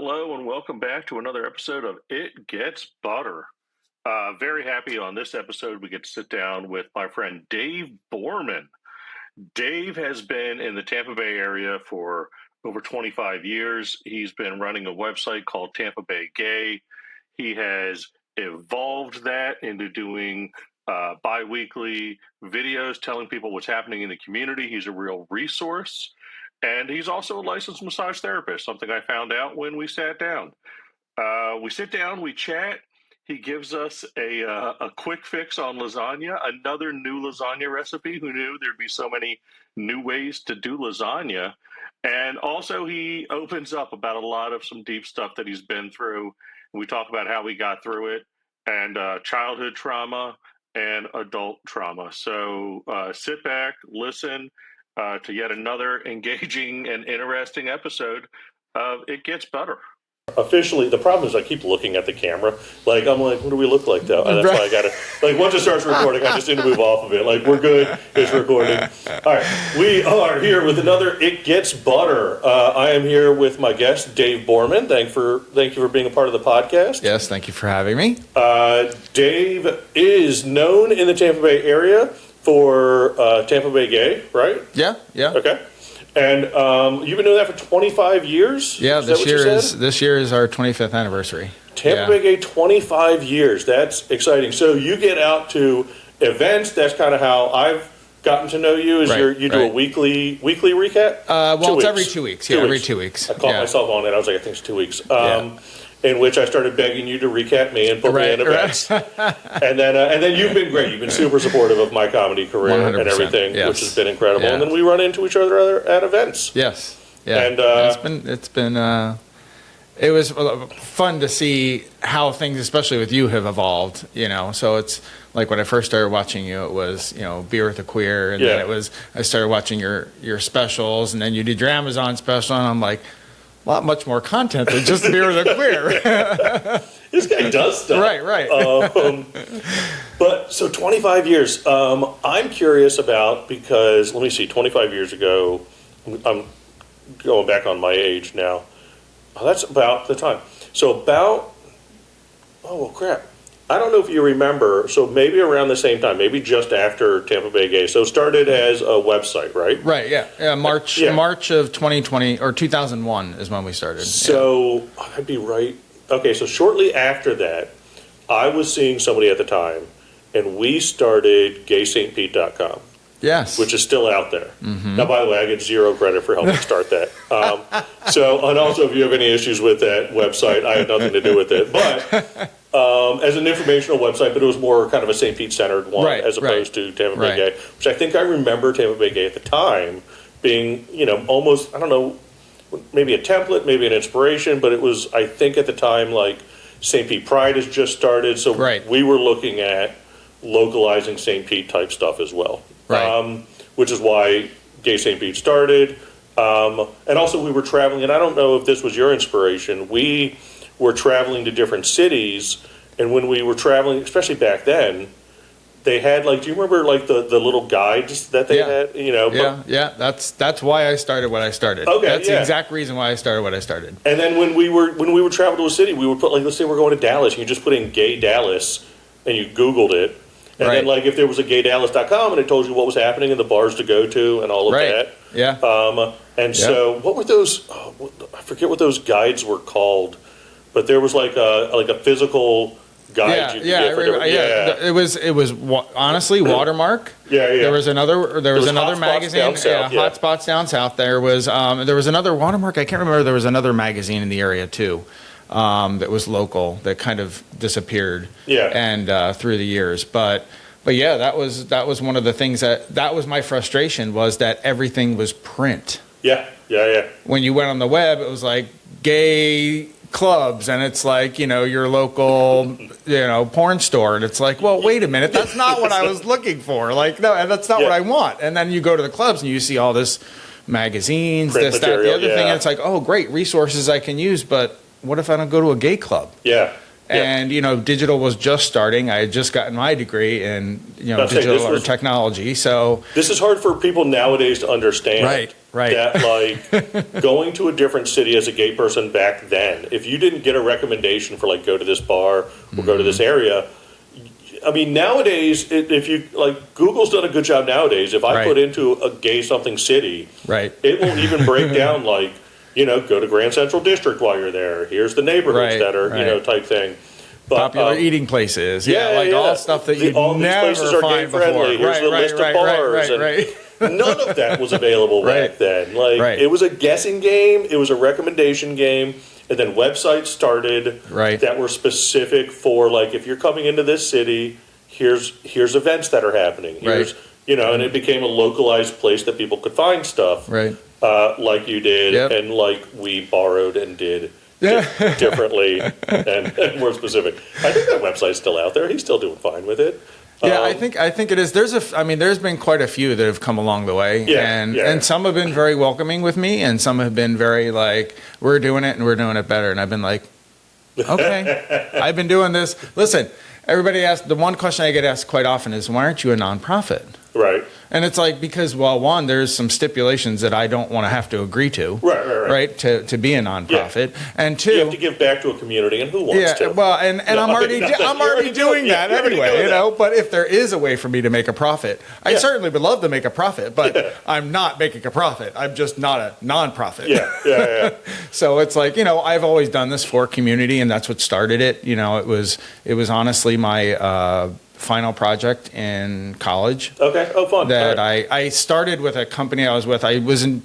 Hello and welcome back to another episode of It Gets Butter. Very happy on this episode we get to sit down with my friend Dave Borman. Dave has been in the Tampa Bay area for over 25 years. He's been running a website called Tampa Bay Gay. He has evolved that into doing bi-weekly videos telling people what's happening in the community. He's a real resource. And he's also a licensed massage therapist, something I found out when we sat down. We sit down, we chat. He gives us a quick fix on lasagna, another new lasagna recipe. Who knew there'd be so many new ways to do lasagna? And also he opens up about a lot of some deep stuff that he's been through. We talk about how he got through it and childhood trauma and adult trauma. So sit back, listen to yet another engaging and interesting episode of It Gets Better. Officially, the problem is I keep looking at the camera. Like, I'm like, what do we look like, though? And that's why I got to, like, once it starts recording, I just need to move off of it. Like, we're good. It's recording. All right. We are here with another It Gets Butter. I am here with my guest, Dave Borman. Thank you for being a part of the podcast. Yes, thank you for having me. Dave is known in the Tampa Bay area for Tampa Bay Gay, right? Yeah. Okay. And you've been doing that for 25 years? Yeah, this year is our 25th anniversary. Tampa Bay Gay, 25 years. That's exciting. So you get out to events. That's kind of how I've gotten to know you. Is you do a weekly recap? Well, it's every 2 weeks. Every 2 weeks. I caught myself on it. I was like, I think it's 2 weeks. In which I started begging you to recap me and put me in events. And then you've been great. You've been super supportive of my comedy career and everything, which has been incredible. Yeah. And then we run into each other at events. Yes. Yeah. And it was fun to see how things, especially with you, have evolved, So it's like when I first started watching you, it was, Beer with a Queer. And then I started watching your specials, and then you did your Amazon special, and I'm like, much more content than just Beer with a Queer. This guy does stuff. Right. But so 25 years, I'm curious about, because let me see, 25 years ago, I'm going back on my age now. That's about the time. So crap. I don't know if you remember, so maybe around the same time, maybe just after Tampa Bay Gay. So it started as a website, right? Right, yeah. March of 2020, or 2001 is when we started. So I'd be right. Okay, so shortly after that, I was seeing somebody at the time, and we started gaystpete.com. Yes. Which is still out there. Mm-hmm. Now, by the way, I get zero credit for helping start that. And also, if you have any issues with that website, I had nothing to do with it. But as an informational website, but it was more kind of a St. Pete-centered one as opposed to Tampa Bay Gay, which I think I remember Tampa Bay Gay at the time being, almost, I don't know, maybe a template, maybe an inspiration, but it was, I think at the time, like St. Pete Pride has just started, so we were looking at localizing St. Pete type stuff as well. Right. Which is why Gay St. Pete started. And also we were traveling, and I don't know if this was your inspiration, we were traveling to different cities, and when we were traveling, especially back then, they had, like, do you remember, like, the little guides that they had? That's why I started what I started. Okay, that's the exact reason why I started what I started. And then when we would travel to a city, we would put, like, let's say we're going to Dallas, and you just put in Gay Dallas, and you Googled it. And then, like, if there was a gaydallas.com and it told you what was happening and the bars to go to and all of that. Yeah. So what were those, I forget what those guides were called, but there was like a physical guide you could get for different. It was honestly Watermark. There was another magazine. Hot Spots Down South. There was another Watermark. I can't remember. There was another magazine in the area too. That was local that kind of disappeared and through the years. But yeah, that was one of the things that was my frustration, was that everything was print. Yeah. When you went on the web, it was like gay clubs, and it's like, your local, porn store, and it's like, well, wait a minute, that's not what I was looking for. Like, no, that's not what I want. And then you go to the clubs and you see all this magazines, print this, material, that, the other thing, and it's like, oh, great, resources I can use, but what if I don't go to a gay club? And, digital was just starting. I had just gotten my degree in, digital or technology. So this is hard for people nowadays to understand. Right. Right. That, like, going to a different city as a gay person back then, if you didn't get a recommendation for, like, go to this bar or go to this area, I mean, nowadays, if you, like, Google's done a good job nowadays. If I put into a gay something city, it won't even break down, like, you know, go to Grand Central District while you're there. Here's the neighborhoods that are, you know, type thing. But, popular eating places. All stuff that you all never these places are find gay friendly. before. Here's the list of bars. None of that was available back then. Like, it was a guessing game. It was a recommendation game. And then websites started that were specific for, like, if you're coming into this city, here's events that are happening. Here's, you know, and it became a localized place that people could find stuff. Like you did, and like we borrowed and did differently and more specific. I think that website's still out there. He's still doing fine with it. Yeah, I think it is. There's been quite a few that have come along the way, and some have been very welcoming with me, and some have been very like, we're doing it and we're doing it better, and I've been like, okay, I've been doing this. Listen, everybody asks, the one question I get asked quite often is, why aren't you a nonprofit? Right. And it's like, because, well, one, there's some stipulations that I don't want to have to agree to. Right. To be a nonprofit. And two, you have to give back to a community, and who wants to? Well, and I'm already doing that anyway, you know. But if there is a way for me to make a profit, I certainly would love to make a profit, but I'm not making a profit. I'm just not a nonprofit. So it's like, you know, I've always done this for community, and that's what started it. You know, it was honestly my final project in college. Okay. Oh, fun. That I started with a company I was with. I was in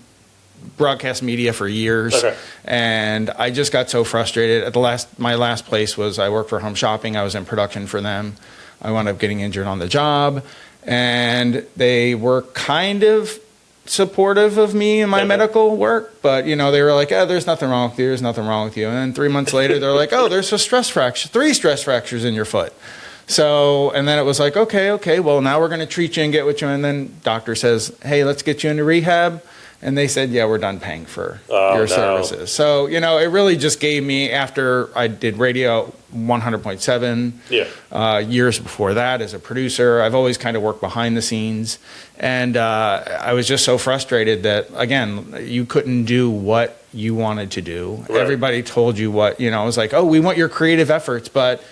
broadcast media for years, and I just got so frustrated. My last place was, I worked for Home Shopping. I was in production for them. I wound up getting injured on the job, and they were kind of supportive of me and my medical work, but you know, they were like, oh, there's nothing wrong with you. There's nothing wrong with you. And then 3 months later, they're like, oh, there's a three stress fractures in your foot. So, and then it was like, okay, well, now we're going to treat you and get with you. And then doctor says, hey, let's get you into rehab. And they said, yeah, we're done paying for your services. So, you know, it really just gave me, after I did radio 100.7, years before that as a producer, I've always kind of worked behind the scenes. And I was just so frustrated that, again, you couldn't do what you wanted to do. Everybody told you what, you know, it was like, oh, we want your creative efforts, but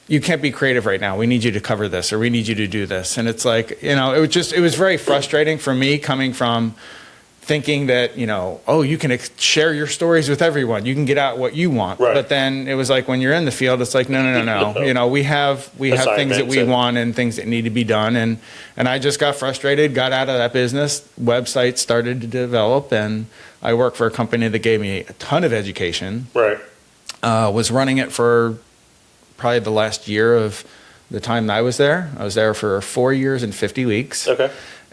you can't be creative right now. We need you to cover this, or we need you to do this. And it's like, you know, it was very frustrating for me, coming from thinking that, you know, oh, you can share your stories with everyone. You can get out what you want. But then it was like, when you're in the field, it's like, no. You know, we have things that we want and things that need to be done. And I just got frustrated, got out of that business. Websites started to develop, and I worked for a company that gave me a ton of education. Was running it for probably the last year of the time that I was there. I was there for 4 years and 50 weeks.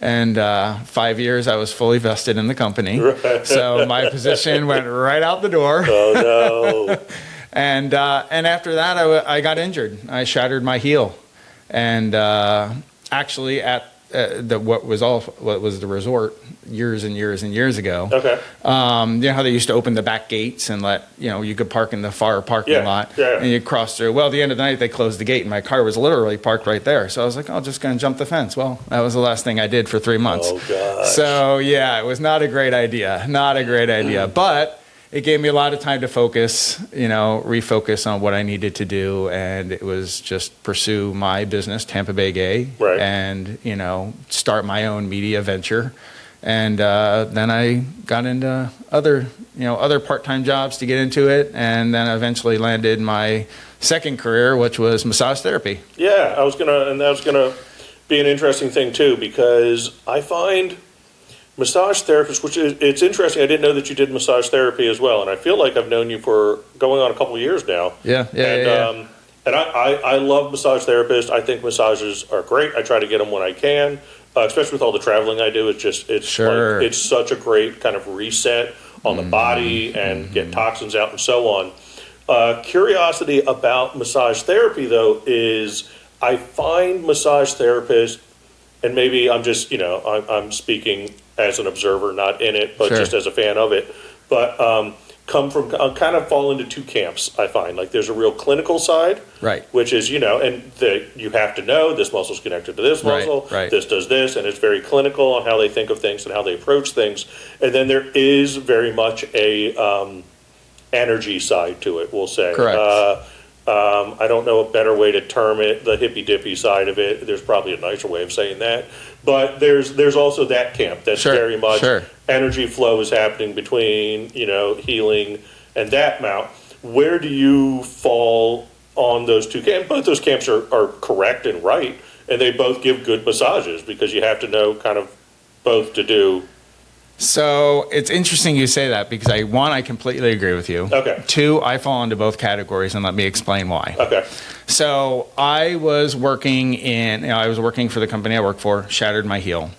And 5 years I was fully vested in the company. So my position went right out the door. Oh, no. And after that, I got injured. I shattered my heel. And actually at what was the resort years and years and years ago. You know how they used to open the back gates and let, you know, you could park in the far parking lot and you'd cross through. Well, at the end of the night, they closed the gate and my car was literally parked right there. So I was like, oh, I'm just going to jump the fence. Well, that was the last thing I did for 3 months. Oh, gosh. So yeah, it was not a great idea. But it gave me a lot of time to focus, you know, refocus on what I needed to do. And it was just pursue my business, Tampa Bay Gay, and, you know, start my own media venture. And then I got into other part-time jobs to get into it, and then eventually landed my second career, which was massage therapy. kind of fall into two camps, I find. Like, there's a real clinical side, right, which is, you have to know this muscle's connected to this muscle, right. This does this, and it's very clinical on how they think of things and how they approach things. And then there is very much a energy side to it, we'll say. Correct. I don't know a better way to term it, the hippy dippy side of it. There's probably a nicer way of saying that. But there's also that camp that's very much energy flow is happening between, healing and that amount. Where do you fall on those two camps? Both those camps are correct and right, and they both give good massages because you have to know kind of both to do. So it's interesting you say that because I completely agree with you. Okay. 2, I fall into both categories, and let me explain why. Okay. So I was working for the company I work for, shattered my heel.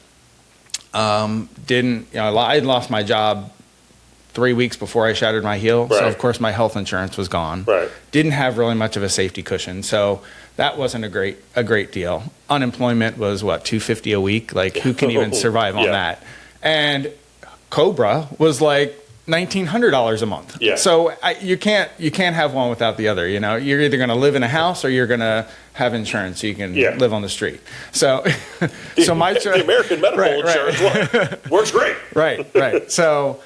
I lost my job 3 weeks before I shattered my heel. Right. So of course my health insurance was gone. Right. Didn't have really much of a safety cushion. So that wasn't a great deal. Unemployment was $250 a week. Like, who can even survive on that? And Cobra was like $1,900 a month. Yeah. So you can't have one without the other. You're either going to live in a house or you're going to have insurance so you can live on the street. So, the American medical insurance works great. Right. So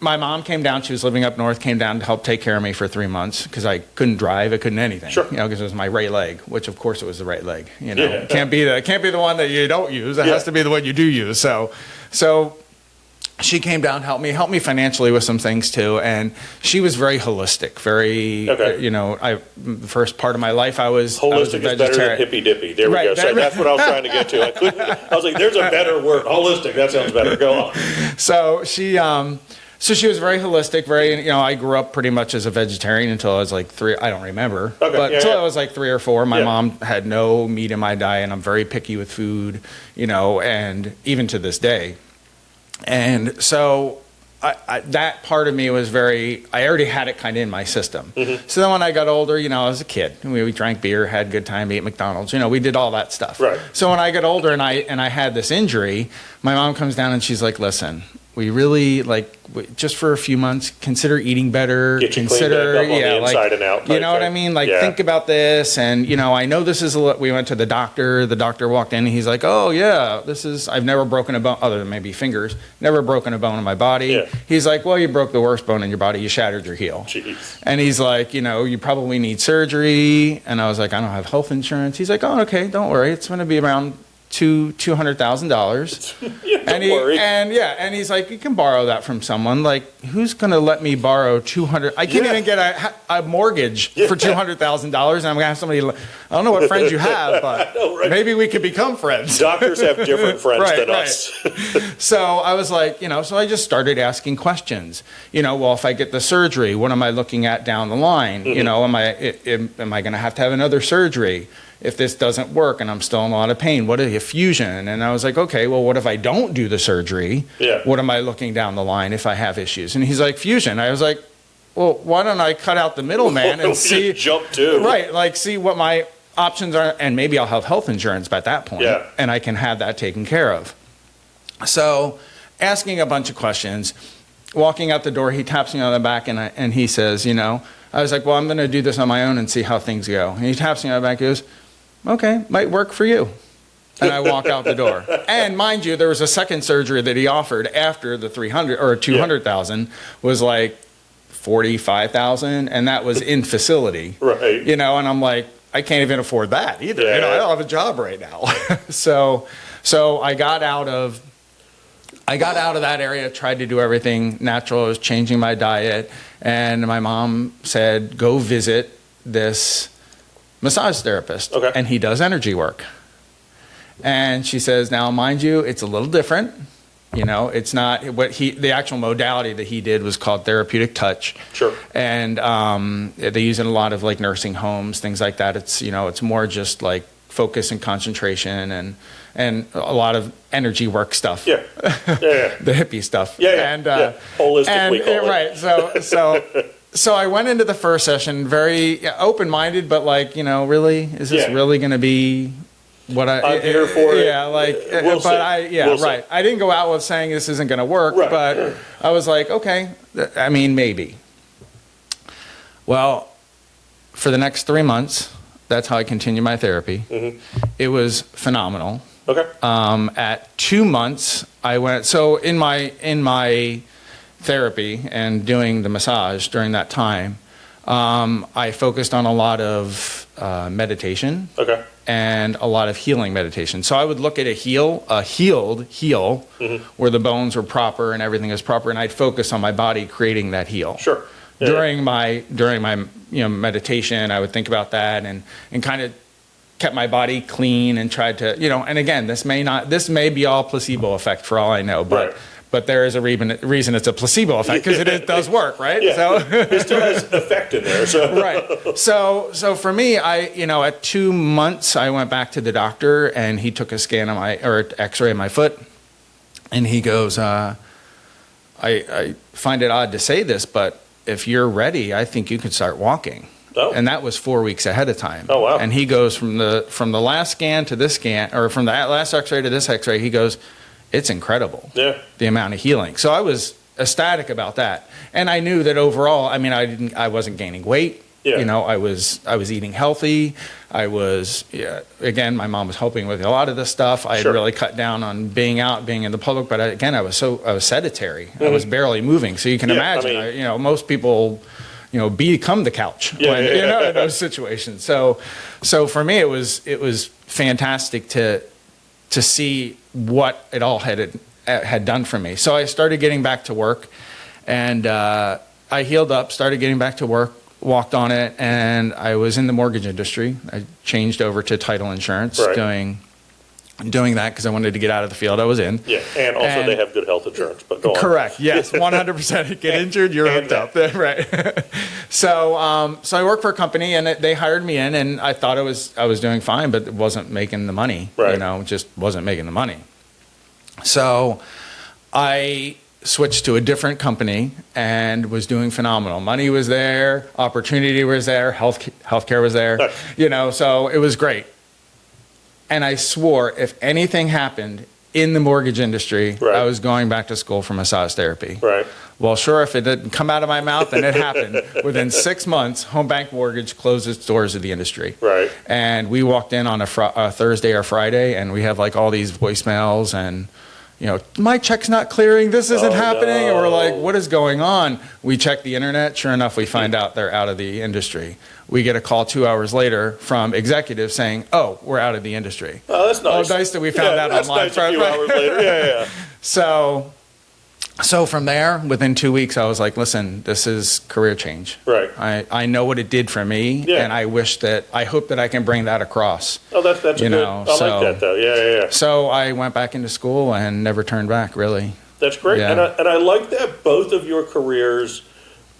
my mom came down. She was living up north. Came down to help take care of me for 3 months because I couldn't drive. I couldn't anything. Sure. Because it was my right leg, which of course it was the right leg. It can't be the one that you don't use. It has to be the one you do use. So she came down, helped me financially with some things too, and she was very holistic. The first part of my life I was holistic I was a is better than hippy dippy. There we go. So that's what I was trying to get to. I was like, there's a better word. Holistic. That sounds better. Go on. So she was very holistic. I grew up pretty much as a vegetarian until I was like 3. I don't remember, but until I was like 3 or 4. My mom had no meat in my diet, and I'm very picky with food. And even to this day. And so that part of me was I already had it kind of in my system. Mm-hmm. So then when I got older, I was a kid. We drank beer, had a good time, ate McDonald's. We did all that stuff. Right. So when I got older and I had this injury, my mom comes down and she's like, listen, we really, just for a few months, consider eating better. Get you cleaned back up on the inside and out. You know what I mean? Think about this. And, I know this is we went to the doctor. The doctor walked in and he's like, oh, yeah, I've never broken a bone, other than maybe fingers, never broken a bone in my body. Yeah. He's like, well, you broke the worst bone in your body. You shattered your heel. Jeez. And he's like, you probably need surgery. And I was like, I don't have health insurance. He's like, oh, okay, don't worry. It's going to be around $200,000. Don't worry. And he's like, you can borrow that from someone. Like, who's going to let me borrow $200? I can't even get a mortgage for $200,000, and I'm going to have somebody. I don't know what friends you have, but maybe we could become friends. Doctors have different friends than us. So I was like, so I just started asking questions. Well, if I get the surgery, what am I looking at down the line? Mm-hmm. Am I going to have another surgery? If this doesn't work and I'm still in a lot of pain, what is a fusion? And I was like, okay, well, what if I don't do the surgery? Yeah. What am I looking down the line if I have issues? And he's like, fusion. I was like, well, why don't I cut out the middleman and see? Jump to. Right, see what my options are, and maybe I'll have health insurance by that point, and I can have that taken care of. So asking a bunch of questions, walking out the door, he taps me on the back and he says, I was like, well, I'm going to do this on my own and see how things go. And he taps me on the back and goes, okay, might work for you. And I walk out the door. And mind you, there was a second surgery that he offered after the 300 or 200,000 was like 45,000, and that was in facility. Right. And I'm like, I can't even afford that either. I don't have a job right now. So I got out of that area, tried to do everything natural. I was changing my diet, and my mom said, go visit this massage therapist, and he does energy work. And she says, now mind you, it's a little different. It's not the actual modality that he did was called therapeutic touch. Sure. And they use it in a lot of nursing homes, things like that. It's it's more just like focus and concentration and a lot of energy work stuff. Yeah. The hippie stuff. Holistic, we call it. Right. So I went into the first session very open-minded, but really, is this really going to be I'm here for it. Yeah, like, we'll see. Right. I didn't go out with saying this isn't going to work, right. but I was like, okay, I mean, maybe. Well, for the next 3 months, that's how I continued my therapy. Mm-hmm. It was phenomenal. Okay. At 2 months, I went. So in my therapy and doing the massage during that time, I focused on a lot of meditation. Okay. And a lot of healing meditation. So I would look at a healed heel, mm-hmm. where the bones were proper and everything is proper, and I'd focus on my body creating that heel. Sure. Yeah. During my meditation, I would think about that and kind of kept my body clean and tried to, and again, this may be all placebo effect for all I know, but. Right. But there is a reason it's a placebo effect, because it does work, right? Yeah. So it still has effect in there. So. Right. So for me, at 2 months, I went back to the doctor and he took a scan of X-ray of my foot, and he goes, I find it odd to say this, but if you're ready, I think you could start walking. Oh. And that was 4 weeks ahead of time. Oh, wow. And he goes from the last scan to this scan, or from the last X-ray to this X-ray, he goes, it's incredible. Yeah. The amount of healing. So I was ecstatic about that. And I knew that overall, I wasn't gaining weight. Yeah. I was eating healthy. Again, my mom was helping with a lot of this stuff. I had really cut down on being in the public, but I was sedentary. Mm-hmm. I was barely moving. So you can imagine, most people, become the couch in those situations. So for me, it was fantastic to see what it all had done for me. So I started getting back to work, and I healed up, started getting back to work, walked on it, and I was in the mortgage industry. I changed over to title insurance, doing that because I wanted to get out of the field I was in. Yeah, and also they have good health insurance, but go on. Correct, yes, 100%. Get injured, you're hooked up. Right. So I worked for a company, and they hired me in, and I thought I was doing fine, but it wasn't making the money. Right. Just wasn't making the money. So I switched to a different company and was doing phenomenal. Money was there, opportunity was there, healthcare was there, so it was great. And I swore if anything happened in the mortgage industry, I was going back to school for massage therapy. Right. Well, sure, if it didn't come out of my mouth, then it happened. Within 6 months, Home Bank Mortgage closed its doors to the industry. Right. And we walked in on a Thursday or Friday, and we have all these voicemails and, my check's not clearing, this isn't happening, no. Or what is going on? We check the internet, sure enough, we find out they're out of the industry. We get a call 2 hours later from executives saying, oh, we're out of the industry. Oh, that's nice. Oh, nice that we found that online. That's nice a few hours later. Yeah. So from there, within 2 weeks, I was like, listen, this is career change. Right. I know what it did for me, and I hope that I can bring that across. Oh, that's good. I like that, though. Yeah. So I went back into school and never turned back, really. That's great. Yeah. And I like that both of your careers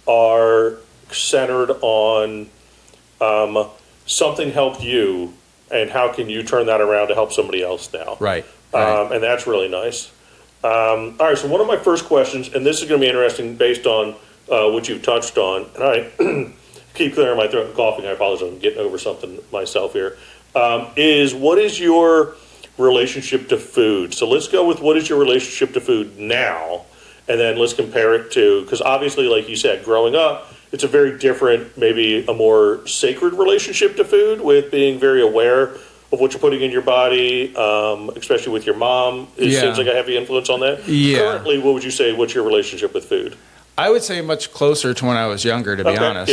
are centered on something helped you, and how can you turn that around to help somebody else now. Right. And that's really nice. All right, so one of my first questions, and this is going to be interesting based on what you've touched on, and I keep clearing my throat and coughing, I apologize, I'm getting over something myself here, is what is your relationship to food? So let's go with what is your relationship to food now, and then let's compare it to, because obviously, like you said, growing up, it's a very different, maybe a more sacred relationship to food, with being very aware of what you're putting in your body, especially with your mom. It seems like a heavy influence on that. Yeah. Currently, what would you say, what's your relationship with food? I would say much closer to when I was younger, to be honest.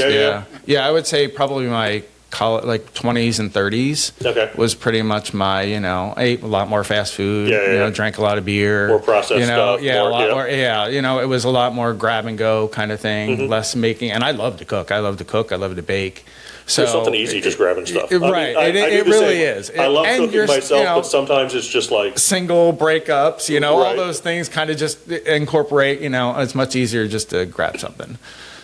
Yeah, I would say probably my college, 20s and 30s was pretty much my, I ate a lot more fast food, drank a lot of beer. More processed stuff. A lot more, it was a lot more grab and go kind of thing, less making, and I love to cook. I love to bake. So there's something easy just grabbing stuff. Right. It really is. I love cooking myself, but sometimes it's just single breakups, all those things kind of just incorporate, it's much easier just to grab something.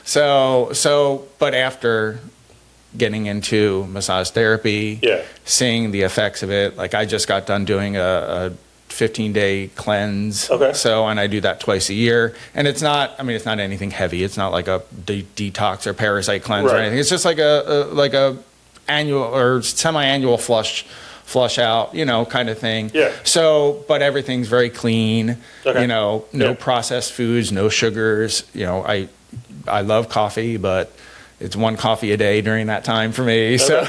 But after getting into massage therapy, seeing the effects of it, I just got done doing a 15-day cleanse. Okay. And I do that twice a year. And it's not anything heavy. It's not like a detox or parasite cleanse or anything. It's just like a annual or semi-annual flush flush out, kind of thing. Yeah. So, but everything's very clean, Okay. no processed foods, no sugars. I love coffee, but it's one coffee a day during that time for me. So,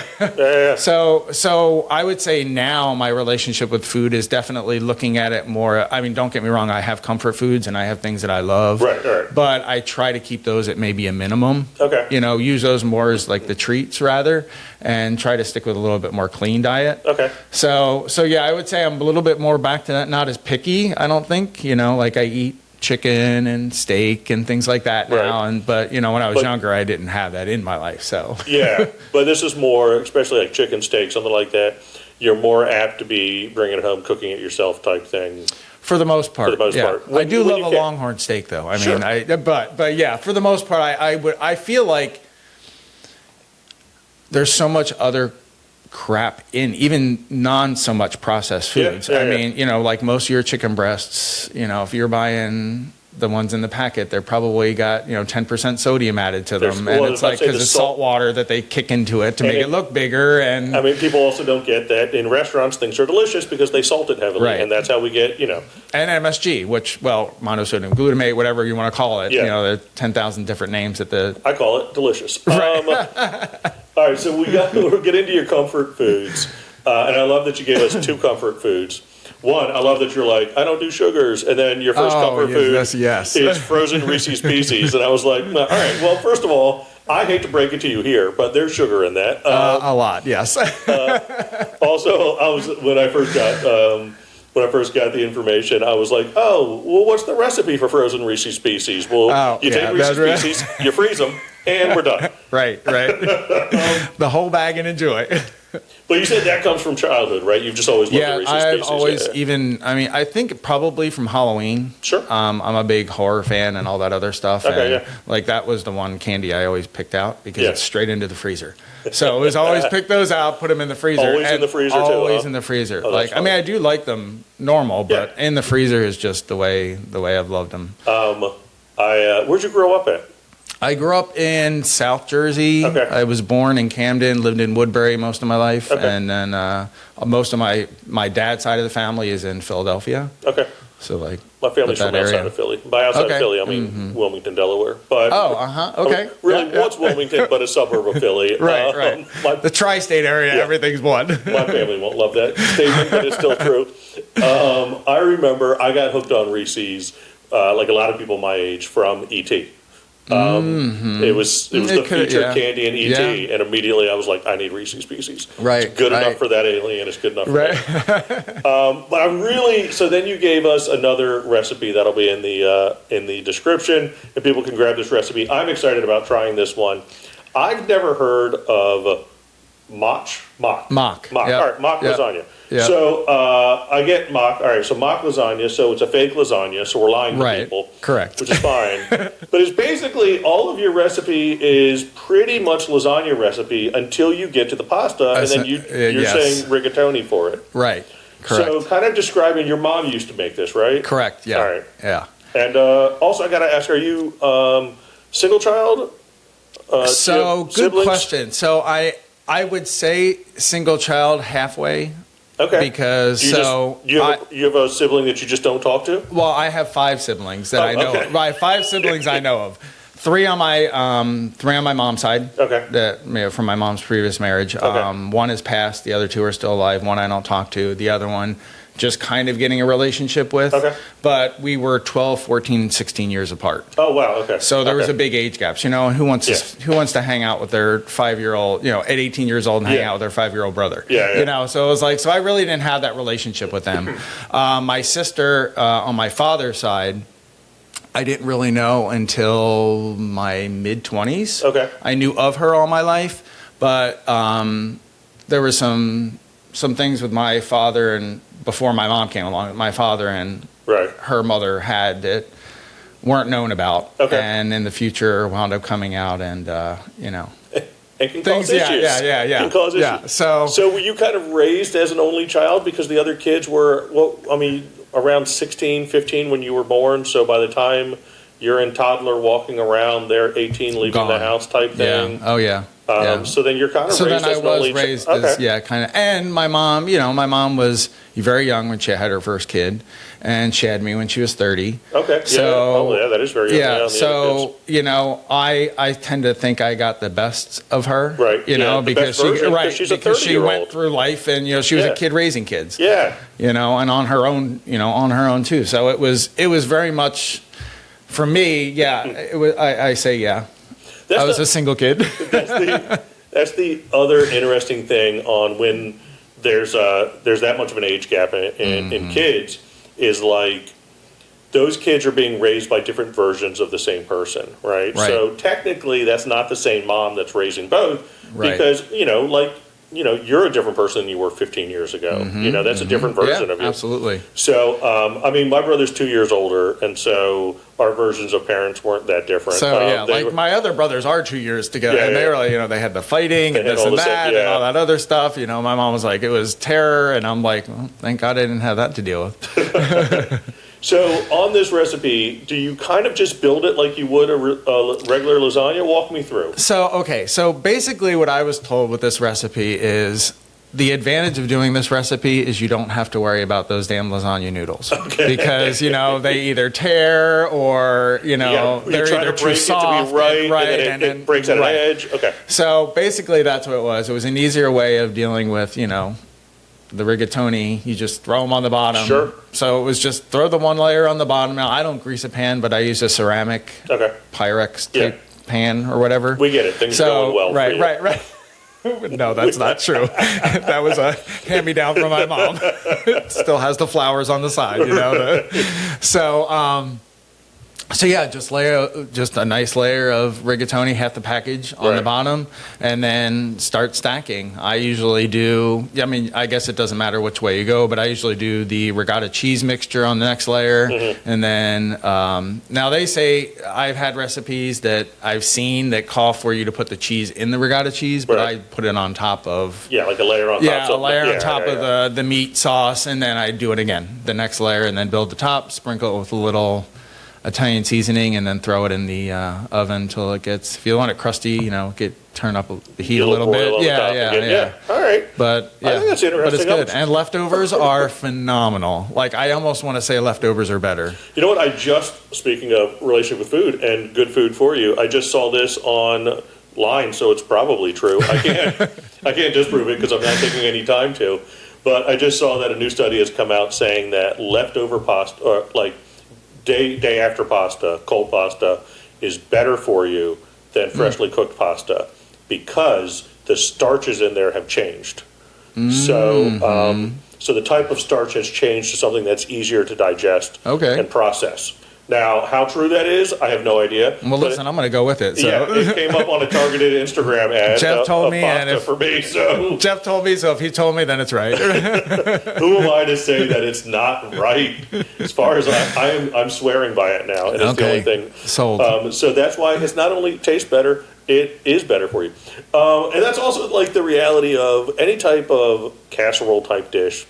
so I would say now my relationship with food is definitely looking at it more. I mean, don't get me wrong. I have comfort foods and I have things that I love. Right. But I try to keep those at maybe a minimum. Okay. Use those more as like the treats rather, and try to stick with a little bit more clean diet. Okay. So yeah, I would say I'm a little bit more back to that. Not as picky, I don't think. Like I eat chicken and steak and things like that now. Right. But when I was younger, I didn't have that in my life. So yeah, but this is more, especially like chicken, steak, something like that. You're more apt to be bringing it home, cooking it yourself type thing. For the most part, When, I do love a Longhorn steak, though. I mean, but yeah, for the most part, I feel like there's so much other crap in even non so much processed foods. I mean, like most of your chicken breasts, if you're buying the ones in the packet, they're probably got 10% sodium added to them, and it's like because it's salt water that they kick into it to make it look bigger. And I mean, people also don't get that in restaurants things are delicious because they salt it heavily, and that's how we get and MSG, which monosodium glutamate, whatever you want to call it. There are 10,000 different names at the. I call it delicious. All right, so we'll get into your comfort foods, and I love that you gave us two comfort foods. One, I love that you're like, I don't do sugars, and then your first comfort food is frozen Reese's Pieces, and I was like, all right, well, first of all, I hate to break it to you here, but there's sugar in that. A lot, yes. Also, when I first got the information, I was like, oh, well, what's the recipe for frozen Reese's Pieces? Well, you take Reese's Pieces, you freeze them, and we're done. Right. The whole bag and enjoy. But you said that comes from childhood, right? You've just always loved the Reese's Pieces. I've always I think probably from Halloween. Sure. I'm a big horror fan and all that other stuff. Okay, and like that was the one candy I always picked out because it's straight into the freezer. So it was always pick those out, put them in the freezer. Always in the freezer, always in the freezer. Oh, I mean, I do like them normal, but in the freezer is just the way I've loved them. Where'd you grow up at? I grew up in South Jersey. Okay. I was born in Camden, lived in Woodbury most of my life, and then most of my dad's side of the family is in Philadelphia. Okay. So my family's from outside of Philly. By outside of Philly, I mean Wilmington, Delaware. But okay. Really, what's Wilmington but a suburb of Philly? Right. The tri-state area, everything's one. My family won't love that statement, but it's still true. I remember I got hooked on Reese's, like a lot of people my age, from E.T. It was the featured candy in E.T. And immediately I was like, I need Reese's Pieces. Right. It's good enough for that alien. It's good enough for me. But I'm really, so then you gave us another recipe that'll be in the description, and people can grab this recipe. I'm excited about trying this one. I've never heard of mock. Yep. All right, mock lasagna. Yep. So I get mock. All right, so mock lasagna. So it's a fake lasagna. So we're lying to people. Correct. Which is fine. But it's basically all of your recipe is pretty much lasagna recipe until you get to the pasta, and then you're saying rigatoni for it. Right. Correct. So kind of describing, your mom used to make this, right? Correct. Yeah. All right. Yeah. And also, I got to ask, are you single child? So good siblings? question. So I would say single child halfway. Okay. Because you have a sibling that you just don't talk to? Well, I have 5 siblings that I know of. I have 5 siblings I know of. 3 on my mom's side. Okay. That from my mom's previous marriage. Okay. One is passed. The other 2 are still alive. One I don't talk to. The other one just kind of getting a relationship with. Okay. But we were 12, 14, 16 years apart. Oh, wow. Okay. So there was a big age gap. Who wants to hang out with their 5-year-old, at 18 years old and hang out with their 5-year-old brother? Yeah. So it was like, so I really didn't have that relationship with them. My sister on my father's side, I didn't really know until my mid-20s. Okay. I knew of her all my life, but there were some things with my father and before my mom came along, my father and her mother had that weren't known about. Okay. And in the future wound up coming out and, It can cause issues. Yeah. Can cause issues. Yeah. So were you kind of raised as an only child because the other kids were, around 16, 15 when you were born, so by the time you're in toddler walking around, they're 18 leaving the house type thing. Oh yeah. So then you're kind of so raised then as I was raised as, kind of. And my mom, my mom was very young when she had her first kid, and she had me when she was 30. Okay. So that is very young. Yeah. So I tend to think I got the best of her. Right. Because she's a 30-year-old. She went through life, and she was a kid raising kids. Yeah. And on her own too. So it was very much for me. Yeah. It was. I say yeah. I was a single kid. That's the other interesting thing on when there's that much of an age gap in kids, is like those kids are being raised by different versions of the same person, right? So technically that's not the same mom that's raising both, because you're a different person than you were 15 years ago. That's a different version of you. Absolutely. So, my brother's 2 years older, and so our versions of parents weren't that different. So, my other brothers are 2 years together, and they were like, they had the fighting and this and that and all that other stuff. My mom was like, it was terror, and I'm like, well, thank God I didn't have that to deal with. So on this recipe, do you kind of just build it like you would a regular lasagna? Walk me through. So basically what I was told with this recipe is the advantage of doing this recipe is you don't have to worry about those damn lasagna noodles. Okay. Because, they either tear or, they're either too soft. To be right, and then it breaks at an edge. Okay. So basically that's what it was. It was an easier way of dealing with, the rigatoni. You just throw them on the bottom. Sure. So it was just throw the one layer on the bottom. Now, I don't grease a pan, but I use a ceramic Pyrex type pan or whatever. We get it. Things are going well for you. Right. No, that's not true. That was a hand-me-down from my mom. It still has the flowers on the side, So yeah, just a nice layer of rigatoni, half the package on the bottom, and then start stacking. I usually do, I guess it doesn't matter which way you go, but I usually do the ricotta cheese mixture on the next layer. And then, now they say, I've had recipes that I've seen that call for you to put the cheese in the ricotta cheese, but I put it on top of. Yeah, like a layer on top. Yeah, a layer on top of the meat sauce, and then I do it again, the next layer, and then build the top, sprinkle it with a little Italian seasoning, and then throw it in the oven until it gets, if you want it crusty, turn up the heat a little bit. Yeah. All right. But I think that's interesting. But it's good. And leftovers are phenomenal. Like, I almost want to say leftovers are better. You know what? Speaking of relationship with food and good food for you, I just saw this online, so it's probably true. I can't disprove it because I'm not taking any time to. But I just saw that a new study has come out saying that leftover pasta, or like day after pasta, cold pasta, is better for you than freshly cooked pasta because the starches in there have changed. So the type of starch has changed to something that's easier to digest and process. Now, how true that is, I have no idea. Well, listen, I'm going to go with it. So. Yeah, it came up on a targeted Instagram ad. Jeff told me, Jeff told me, so if he told me, then it's right. Who am I to say that it's not right? As far as I'm swearing by it now, and it's the only thing. Sold. So that's why it's not only tastes better, it is better for you. And that's also like the reality of any type of casserole type dish.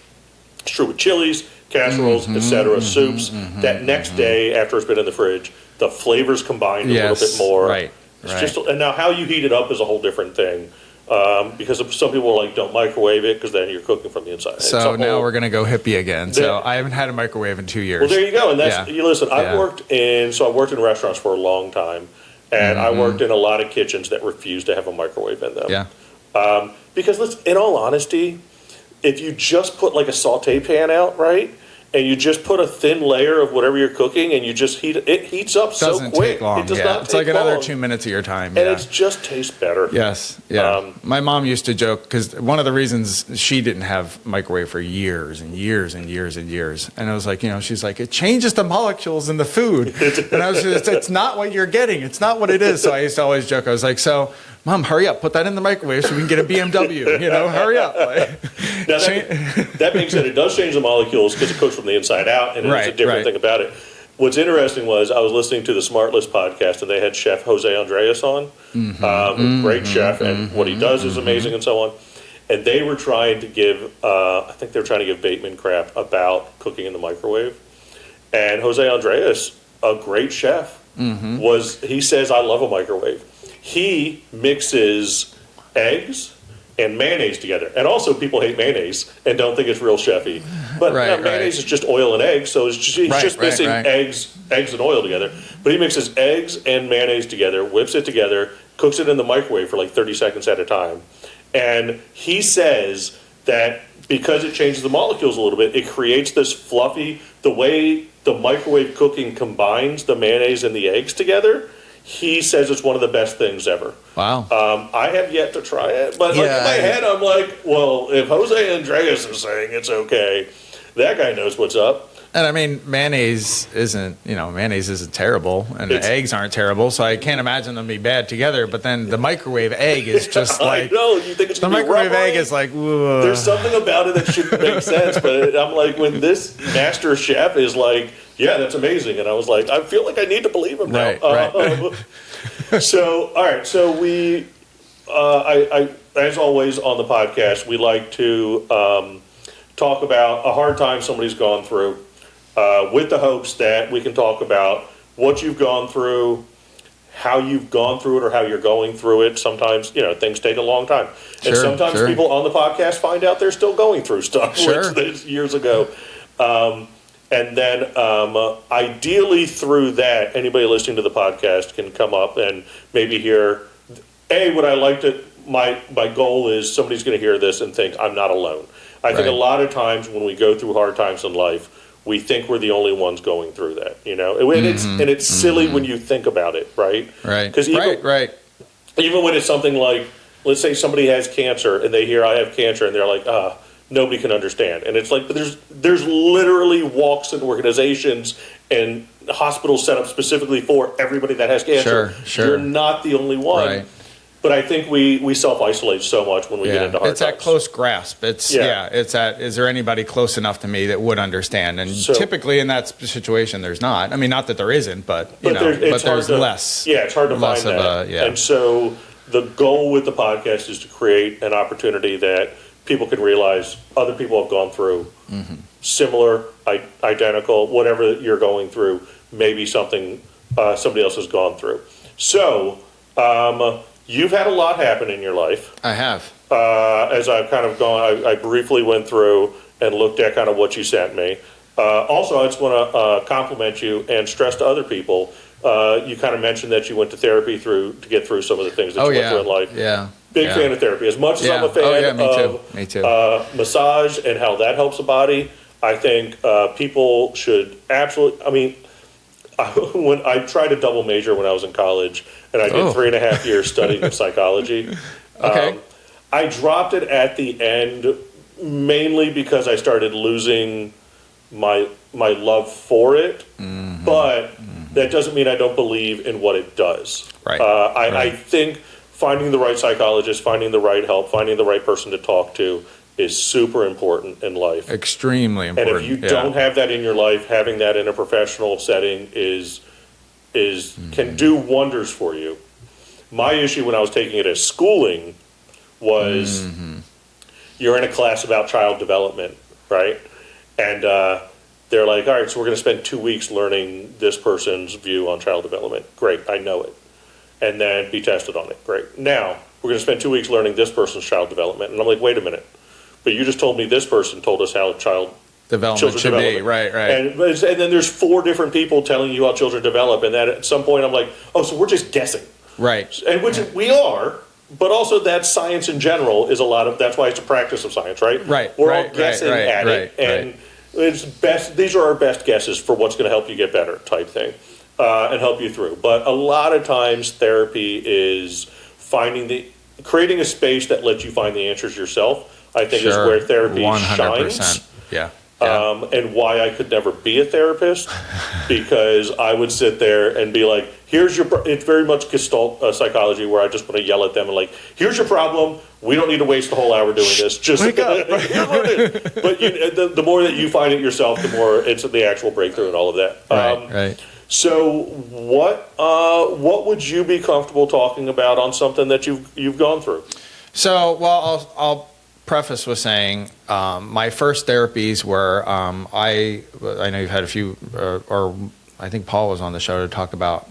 It's true with chilies, casseroles, etc., soups. That next day, after it's been in the fridge, the flavors combine a little bit more. Right. And now how you heat it up is a whole different thing. Because some people don't microwave it because then you're cooking from the inside. So now we're going to go hippie again. So I haven't had a microwave in 2 years. Well, there you go. And that's you listen. I worked in restaurants for a long time, and I worked in a lot of kitchens that refused to have a microwave in them. Yeah. Because in all honesty, if you just put like a saute pan out, right, and you just put a thin layer of whatever you're cooking, and you just heat it, it heats up so quick. Take long. It does not it's take like another long. 2 minutes of your time. And it just tastes better. Yes. Yeah. My mom used to joke because one of the reasons she didn't have microwave for years and years and years and years, and I was like, she's like, it changes the molecules in the food, and I was just, it's not what you're getting. It's not what it is. So I used to always joke. I was like, so. Mom, hurry up! Put that in the microwave so we can get a BMW. Hurry up! Now that being said, it does change the molecules because it cooks from the inside out, and it's a different thing about it. What's interesting was I was listening to the Smart List podcast, and they had Chef Jose Andres on, great chef, and what he does is amazing, and so on. And they were trying to give, I think they were trying to give Bateman crap about cooking in the microwave. And Jose Andres, a great chef, was he says, I love a microwave. He mixes eggs and mayonnaise together. And also people hate mayonnaise and don't think it's real chefy. But mayonnaise is just oil and eggs, so he's just mixing eggs and oil together. But he mixes eggs and mayonnaise together, whips it together, cooks it in the microwave for like 30 seconds at a time. And he says that because it changes the molecules a little bit, it creates this fluffy, the way the microwave cooking combines the mayonnaise and the eggs together, he says it's one of the best things ever. Wow. I have yet to try it, but like in my head, I'm like, well, if Jose Andreas is saying it's okay, that guy knows what's up. And I mean, mayonnaise isn't terrible, and the eggs aren't terrible, so I can't imagine them be bad together. But then the microwave egg is just like, I know, you think it's the microwave egg is like, whoa. There's something about it that shouldn't make sense, but I'm like, when this master chef is like, yeah, that's amazing, and I was like, I feel like I need to believe him now. So, all right, so we, I as always on the podcast, we like to talk about a hard time somebody's gone through. With the hopes that we can talk about what you've gone through, how you've gone through it, or how you're going through it. Sometimes, things take a long time. And sometimes people on the podcast find out they're still going through stuff, which is years ago. And then ideally through that, anybody listening to the podcast can come up and maybe hear, what I like to, my goal is somebody's going to hear this and think, I'm not alone. I think a lot of times when we go through hard times in life, we think we're the only ones going through that, and it's silly when you think about it, right? Right. Because even when it's something like, let's say somebody has cancer and they hear I have cancer and they're like, nobody can understand. And it's like, but there's literally walks and organizations and hospitals set up specifically for everybody that has cancer. Sure. You're not the only one. Right. But I think we self-isolate so much when we get into hard times. It's that close grasp. It's that, is there anybody close enough to me that would understand? And typically in that situation, there's not. I mean, not that there isn't, but there's less. Yeah, it's hard to find that. And so the goal with the podcast is to create an opportunity that people can realize other people have gone through similar, identical, whatever you're going through, maybe something somebody else has gone through. So, you've had a lot happen in your life. I have. As I've kind of gone, I briefly went through and looked at kind of what you sent me. Also, I just want to compliment you and stress to other people. You kind of mentioned that you went to therapy to get through some of the things that you went through in life. Yeah. Big fan of therapy. As much as I'm a fan me too. Massage and how that helps the body, I think people should absolutely. I mean, when I tried to double major when I was in college, and I did 3.5 years studying psychology. Okay. I dropped it at the end mainly because I started losing my love for it, but that doesn't mean I don't believe in what it does. Right. I think finding the right psychologist, finding the right help, finding the right person to talk to is super important in life. Extremely important. And if you don't have that in your life, having that in a professional setting can do wonders for you. My issue when I was taking it as schooling was you're in a class about child development, right? And they're like, all right, so we're going to spend 2 weeks learning this person's view on child development. Great, I know it. And then be tested on it. Great. Now, we're going to spend 2 weeks learning this person's child development. And I'm like, wait a minute. But you just told me this person told us how children should be. Right. And then there's 4 different people telling you how children develop. And then at some point I'm like, oh, so we're just guessing. Right. And which we are. But also that science in general is that's why it's a practice of science, right? Right. We're all guessing at it. And it's best. These are our best guesses for what's going to help you get better type thing. And help you through. But a lot of times therapy is creating a space that lets you find the answers yourself, I think is where therapy 100%. Shines. Yeah. And why I could never be a therapist, because I would sit there and be like, it's very much Gestalt psychology where I just want to yell at them and like, here's your problem. We don't need to waste the whole hour doing this. Just wake up. But the more that you find it yourself, the more it's the actual breakthrough and all of that. Right. So what would you be comfortable talking about on something that you've gone through? So, well, I'll preface with saying my first therapies were I know you've had a few or I think Paul was on the show to talk about,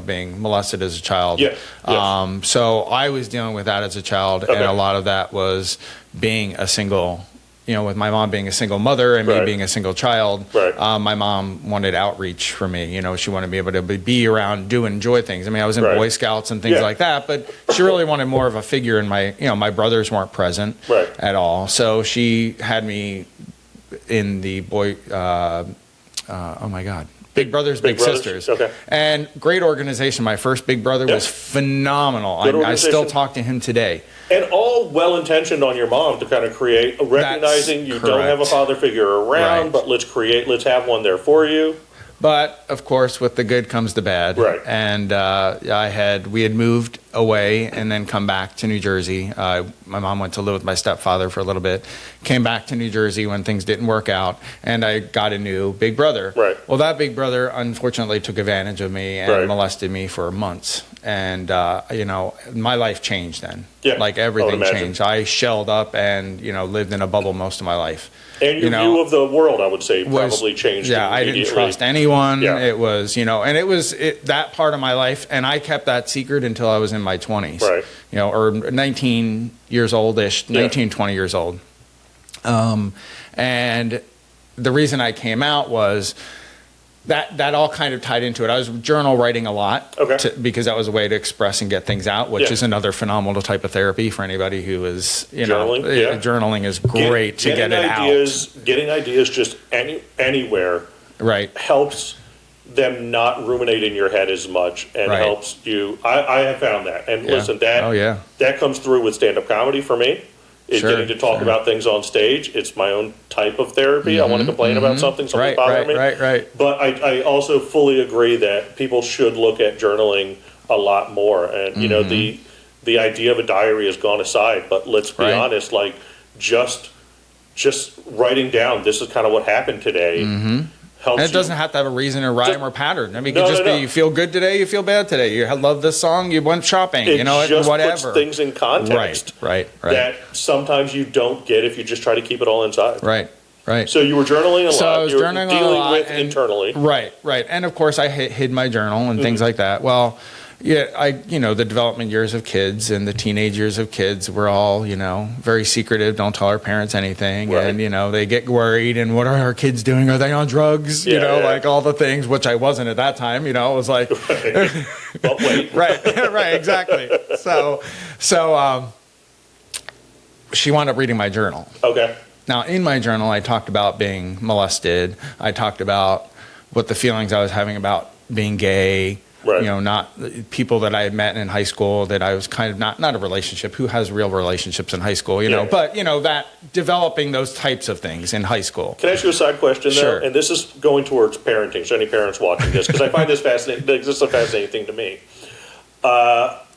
being molested as a child. Yeah. Yes. So I was dealing with that as a child, and a lot of that was being a single, with my mom being a single mother and me being a single child. Right. My mom wanted outreach for me. She wanted me able to be around, enjoy things. I mean, I was in Boy Scouts and things like that, but she really wanted more of a figure in my, my brothers weren't present at all. So she had me in the oh my God, Big Brothers, Big Sisters. Okay. And great organization. My first Big Brother was phenomenal. I still talk to him today. And all well-intentioned on your mom to kind of create, recognizing you don't have a father figure around, but let's have one there for you. But of course, with the good comes the bad. Right. And we had moved away and then come back to New Jersey. My mom went to live with my stepfather for a little bit, came back to New Jersey when things didn't work out, and I got a new big brother. Right. Well, that big brother unfortunately took advantage of me and molested me for months. And, my life changed then. Yeah, like everything changed. I shelled up and, lived in a bubble most of my life. And your view of the world, I would say, probably changed. Yeah, I didn't trust anyone. Yeah. It was, and it was that part of my life, and I kept that secret until I was in my 20s. Right. Or 19 years old-ish, 19, 20 years old. And the reason I came out was that all kind of tied into it. I was journal writing a lot because that was a way to express and get things out, which is another phenomenal type of therapy for anybody who is, journaling. Journaling is great to get it out. Getting ideas just anywhere helps them not ruminate in your head as much and helps you. I have found that. And listen, that comes through with stand-up comedy for me. Is getting to talk about things on stage. It's my own type of therapy. I want to complain about something bothering me. Right. But I also fully agree that people should look at journaling a lot more. And, the idea of a diary has gone aside. But let's be honest, like just writing down, this is kind of what happened today. And it doesn't have to have a reason or rhyme or pattern. I mean, it could just be you feel good today, you feel bad today. You love this song, you went shopping, it just whatever. Puts things in context. Right. That sometimes you don't get if you just try to keep it all inside. Right. So you were journaling a lot. So I was journaling a lot. Dealing with internally. Right. And of course, I hid my journal and things like that. Well, the development years of kids and the teenage years of kids were all, very secretive. Don't tell our parents anything. And, they get worried. And what are our kids doing? Are they on drugs? Like all the things, which I wasn't at that time. It was like. But wait. Right, exactly. So she wound up reading my journal. Okay. Now, in my journal, I talked about being molested. I talked about what the feelings I was having about being gay. Right. Not people that I had met in high school that I was kind of not a relationship. Who has real relationships in high school, But, that developing those types of things in high school. Can I ask you a side question, though? Sure. And this is going towards parenting, so any parents watching this, because I find this fascinating. This is a fascinating thing to me.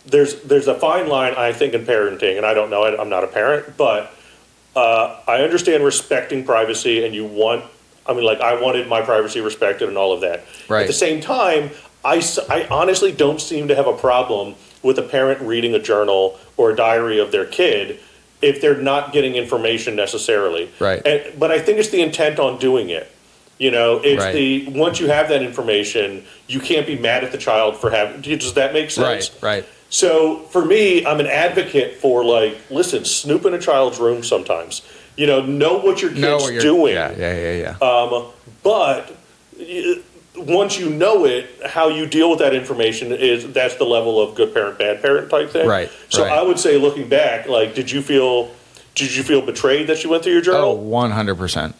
There's a fine line, I think, in parenting, and I don't know, I'm not a parent, but I understand respecting privacy, and I wanted my privacy respected and all of that. Right. At the same time, I honestly don't seem to have a problem with a parent reading a journal or a diary of their kid if they're not getting information necessarily. Right. But I think it's the intent on doing it. Once you have that information, you can't be mad at the child for having. Does that make sense? Right. So for me, I'm an advocate for listen, snoop in a child's room sometimes. Know what your kid's doing. Yeah. But once you know it, how you deal with that information that's the level of good parent, bad parent type thing. Right. So I would say, looking back, did you feel betrayed that she went through your journal? Oh, 100%.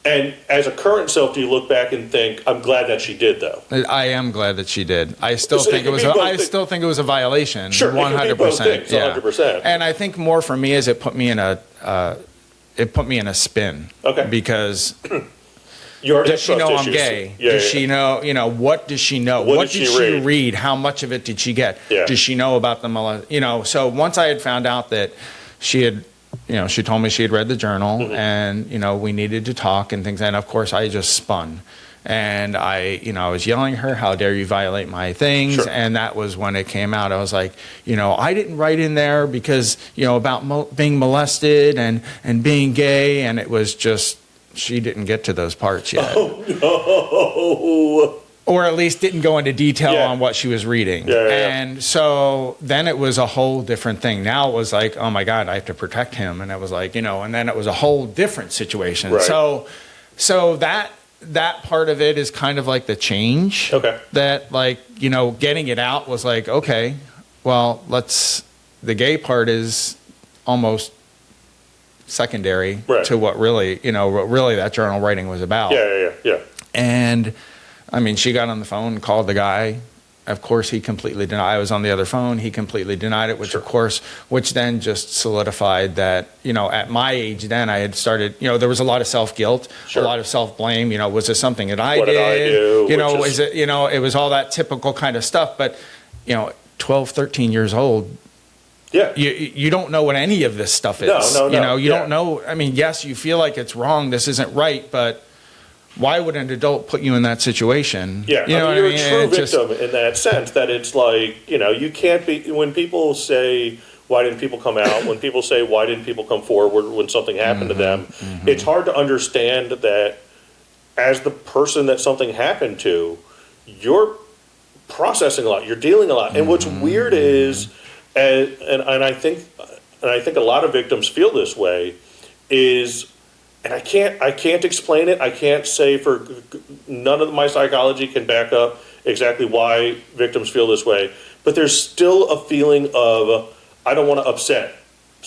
And as a current self, do you look back and think, I'm glad that she did, though? I am glad that she did. I still think it was a violation. Sure, 100%. 100%. And I think more for me is it put me in a spin. Okay. Because does she know I'm gay? Does she know, what does she know? What did she read? How much of it did she get? Yeah. Does she know about the so once I had found out that she had, she told me she had read the journal and, we needed to talk and things. And of course I just spun and I was yelling at her, how dare you violate my things? Sure. And that was when it came out. I was like, I didn't write in there because, about being molested and being gay. And it was just, she didn't get to those parts yet. Oh, no. or at least didn't go into detail on what she was reading. And so then it was a whole different thing. Now it was like, oh my God, I have to protect him. And it was like, and then it was a whole different situation. So that part of it is kind of like the change. That like, getting it out was like, okay, well, the gay part is almost secondary to what really that journal writing was about. And I mean, she got on the phone and called the guy. Of course, he completely denied. I was on the other phone. He completely denied it, which then just solidified that, at my age then I had started, there was a lot of self-guilt, a lot of self-blame. Was this something that I did? What did I do? Is it, it was all that typical kind of stuff. But, 12, 13 years old, you don't know what any of this stuff is. No. You don't know. I mean, yes, you feel like it's wrong. This isn't right. But why would an adult put you in that situation? You're a true victim in that sense, that it's like, you can't be, when people say, why didn't people come out? When people say, why didn't people come forward when something happened to them? It's hard to understand that as the person that something happened to, you're processing a lot, you're dealing a lot. And what's weird is, and I think a lot of victims feel this way, is, and I can't explain it. I can't say for none of my psychology can back up exactly why victims feel this way. But there's still a feeling of, I don't want to upset.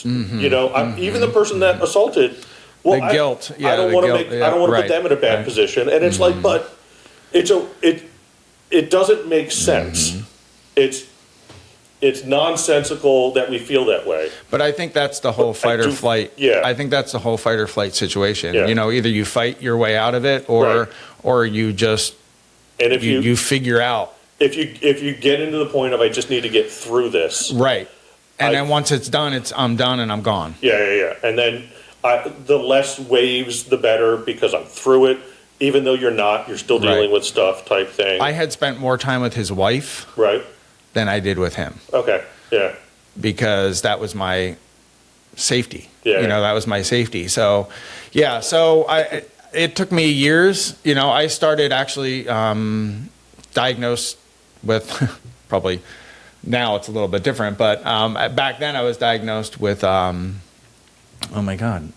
Even the person that assaulted. Well, the guilt. I don't want to put them in a bad position. And it's like, but it doesn't make sense. It's nonsensical that we feel that way. But I think that's the whole fight or flight. I think that's the whole fight or flight situation. Either you fight your way out of it, or you just you figure out. If you get into the point of, I just need to get through this. Right. And then once it's done, I'm done and I'm gone. And then the less waves, the better, because I'm through it. Even though you're still dealing with stuff type thing. I had spent more time with his wife. Than I did with him. Because that was my safety. That was my safety. So, it took me years. I started actually diagnosed with, probably now it's a little bit different, but back then I was diagnosed with, oh my God,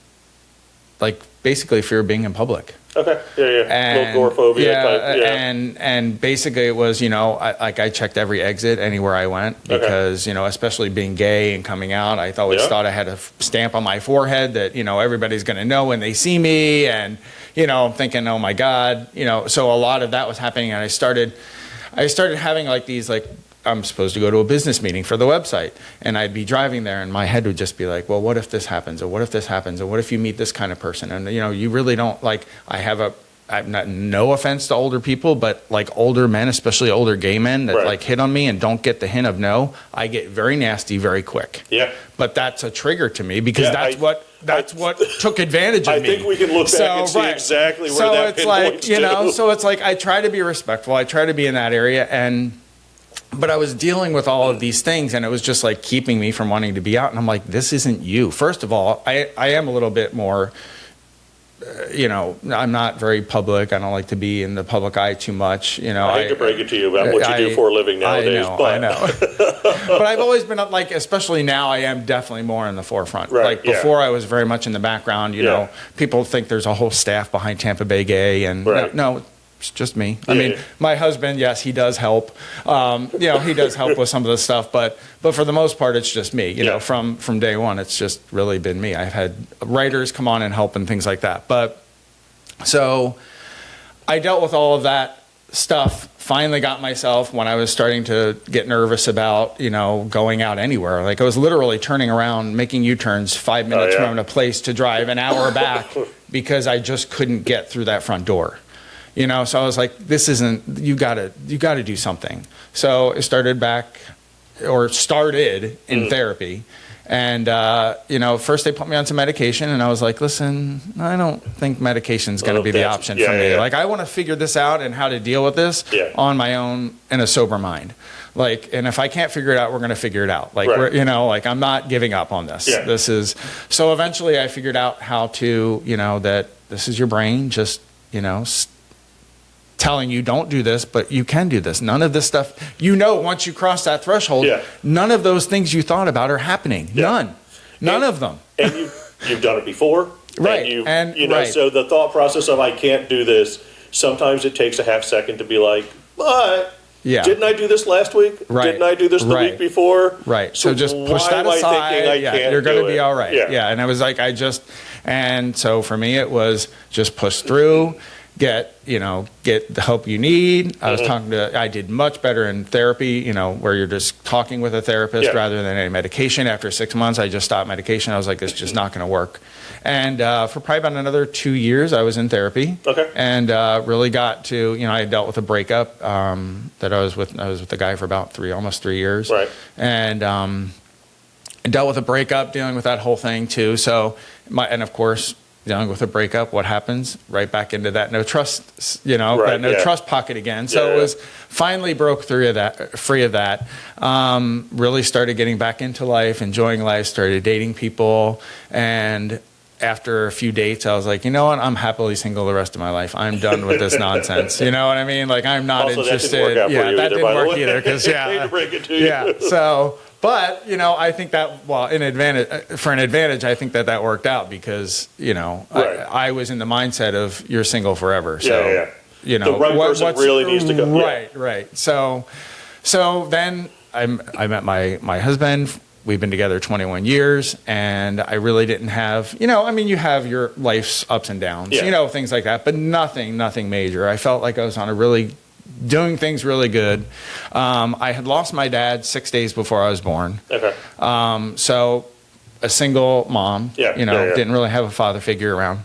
like basically fear of being in public. And, agoraphobia type. And basically it was, I checked every exit anywhere I went because, especially being gay and coming out, I always thought I had a stamp on my forehead that, everybody's going to know when they see me. And, I'm thinking, oh my God, so a lot of that was happening. And I started having like these, like, I'm supposed to go to a business meeting for the website, and I'd be driving there and my head would just be like, well, what if this happens? Or what if this happens? Or what if you meet this kind of person? And, you really don't like, I'm not, no offense to older people, but like older men, especially older gay men that like hit on me and don't get the hint of no, I get very nasty very quick. But that's a trigger to me because that's what took advantage of me. I think we can look back and see exactly where that pinpoints to. So it's like, I try to be respectful. I try to be in that area, but I was dealing with all of these things, and it was just like keeping me from wanting to be out. And I'm like, this isn't you. First of all, I am a little bit more, I'm not very public. I don't like to be in the public eye too much. I hate to break it to you about what you do for a living nowadays. I know. But I've always been like, especially now, I am definitely more in the forefront. Like before, I was very much in the background. People think there's a whole staff behind Tampa Bay Gay, and no. It's just me. I mean, my husband, yes, he does help. He does help with some of the stuff, but for the most part, it's just me. From day one, it's just really been me. I've had writers come on and help and things like that. But so I dealt with all of that stuff. Finally, got myself when I was starting to get nervous about going out anywhere. Like I was literally turning around, making U-turns 5 minutes from a place to drive an hour back because I just couldn't get through that front door. So I was like, this isn't, you gotta do something. So it started in therapy. And, first they put me on some medication, and I was like, listen, I don't think medication's going to be the option for me. Like, I want to figure this out and how to deal with this on my own in a sober mind. Like, and if I can't figure it out, we're going to figure it out. Like, I'm not giving up on this. So eventually I figured out how to, that this is your brain, just, telling you don't do this, but you can do this. None of this stuff, once you cross that threshold, none of those things you thought about are happening. None of them. And you've done it before. Right. So the thought process of I can't do this, sometimes it takes a half second to be like, but didn't I do this last week? Right. Didn't I do this the week before? Right. So just push that aside. You're going to be all right. Yeah. And I was like, and so for me, it was just push through, get the help you need. I did much better in therapy, where you're just talking with a therapist rather than any medication. After 6 months, I just stopped medication. I was like, it's just not going to work. And for probably about another 2 years, I was in therapy. Okay. And really got to, I had dealt with a breakup that I was with the guy for about almost 3 years. Right. And I dealt with a breakup, dealing with that whole thing too. So, and of course, dealing with a breakup, what happens? Right back into that no trust, that no trust pocket again. So it was finally broke free of that. Really started getting back into life, enjoying life, started dating people, and after a few dates, I was like, you know what? I'm happily single the rest of my life. I'm done with this nonsense. You know what I mean? Like, I'm not also, interested. That didn't work either because I hate to break it to you. So, but I think that for an advantage, I think that worked out because I was in the mindset of you're single forever. So the right person really needs to go. Right. So then I met my husband. We've been together 21 years, and I really didn't have, you have your life's ups and downs, things like that, but nothing major. I felt like I was doing things really good. I had lost my dad 6 days before I was born. Okay. So a single mom, didn't really have a father figure around.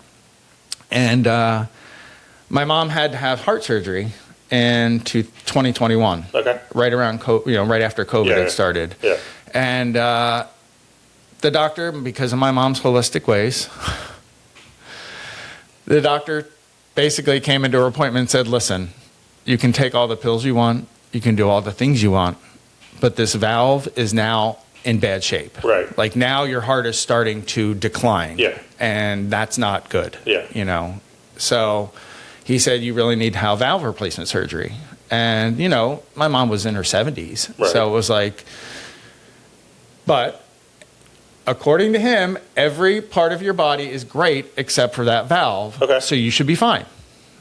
And my mom had to have heart surgery in 2021. Okay. Right around, right after COVID had started. Yeah. And the doctor, because of my mom's holistic ways, the doctor basically came into her appointment and said, listen, you can take all the pills you want, you can do all the things you want, but this valve is now in bad shape. Right. Like now your heart is starting to decline. Yeah. And that's not good. Yeah. So he said, you really need to have valve replacement surgery. And, my mom was in her 70s. Right. So it was like, but according to him, every part of your body is great except for that valve. Okay. So you should be fine.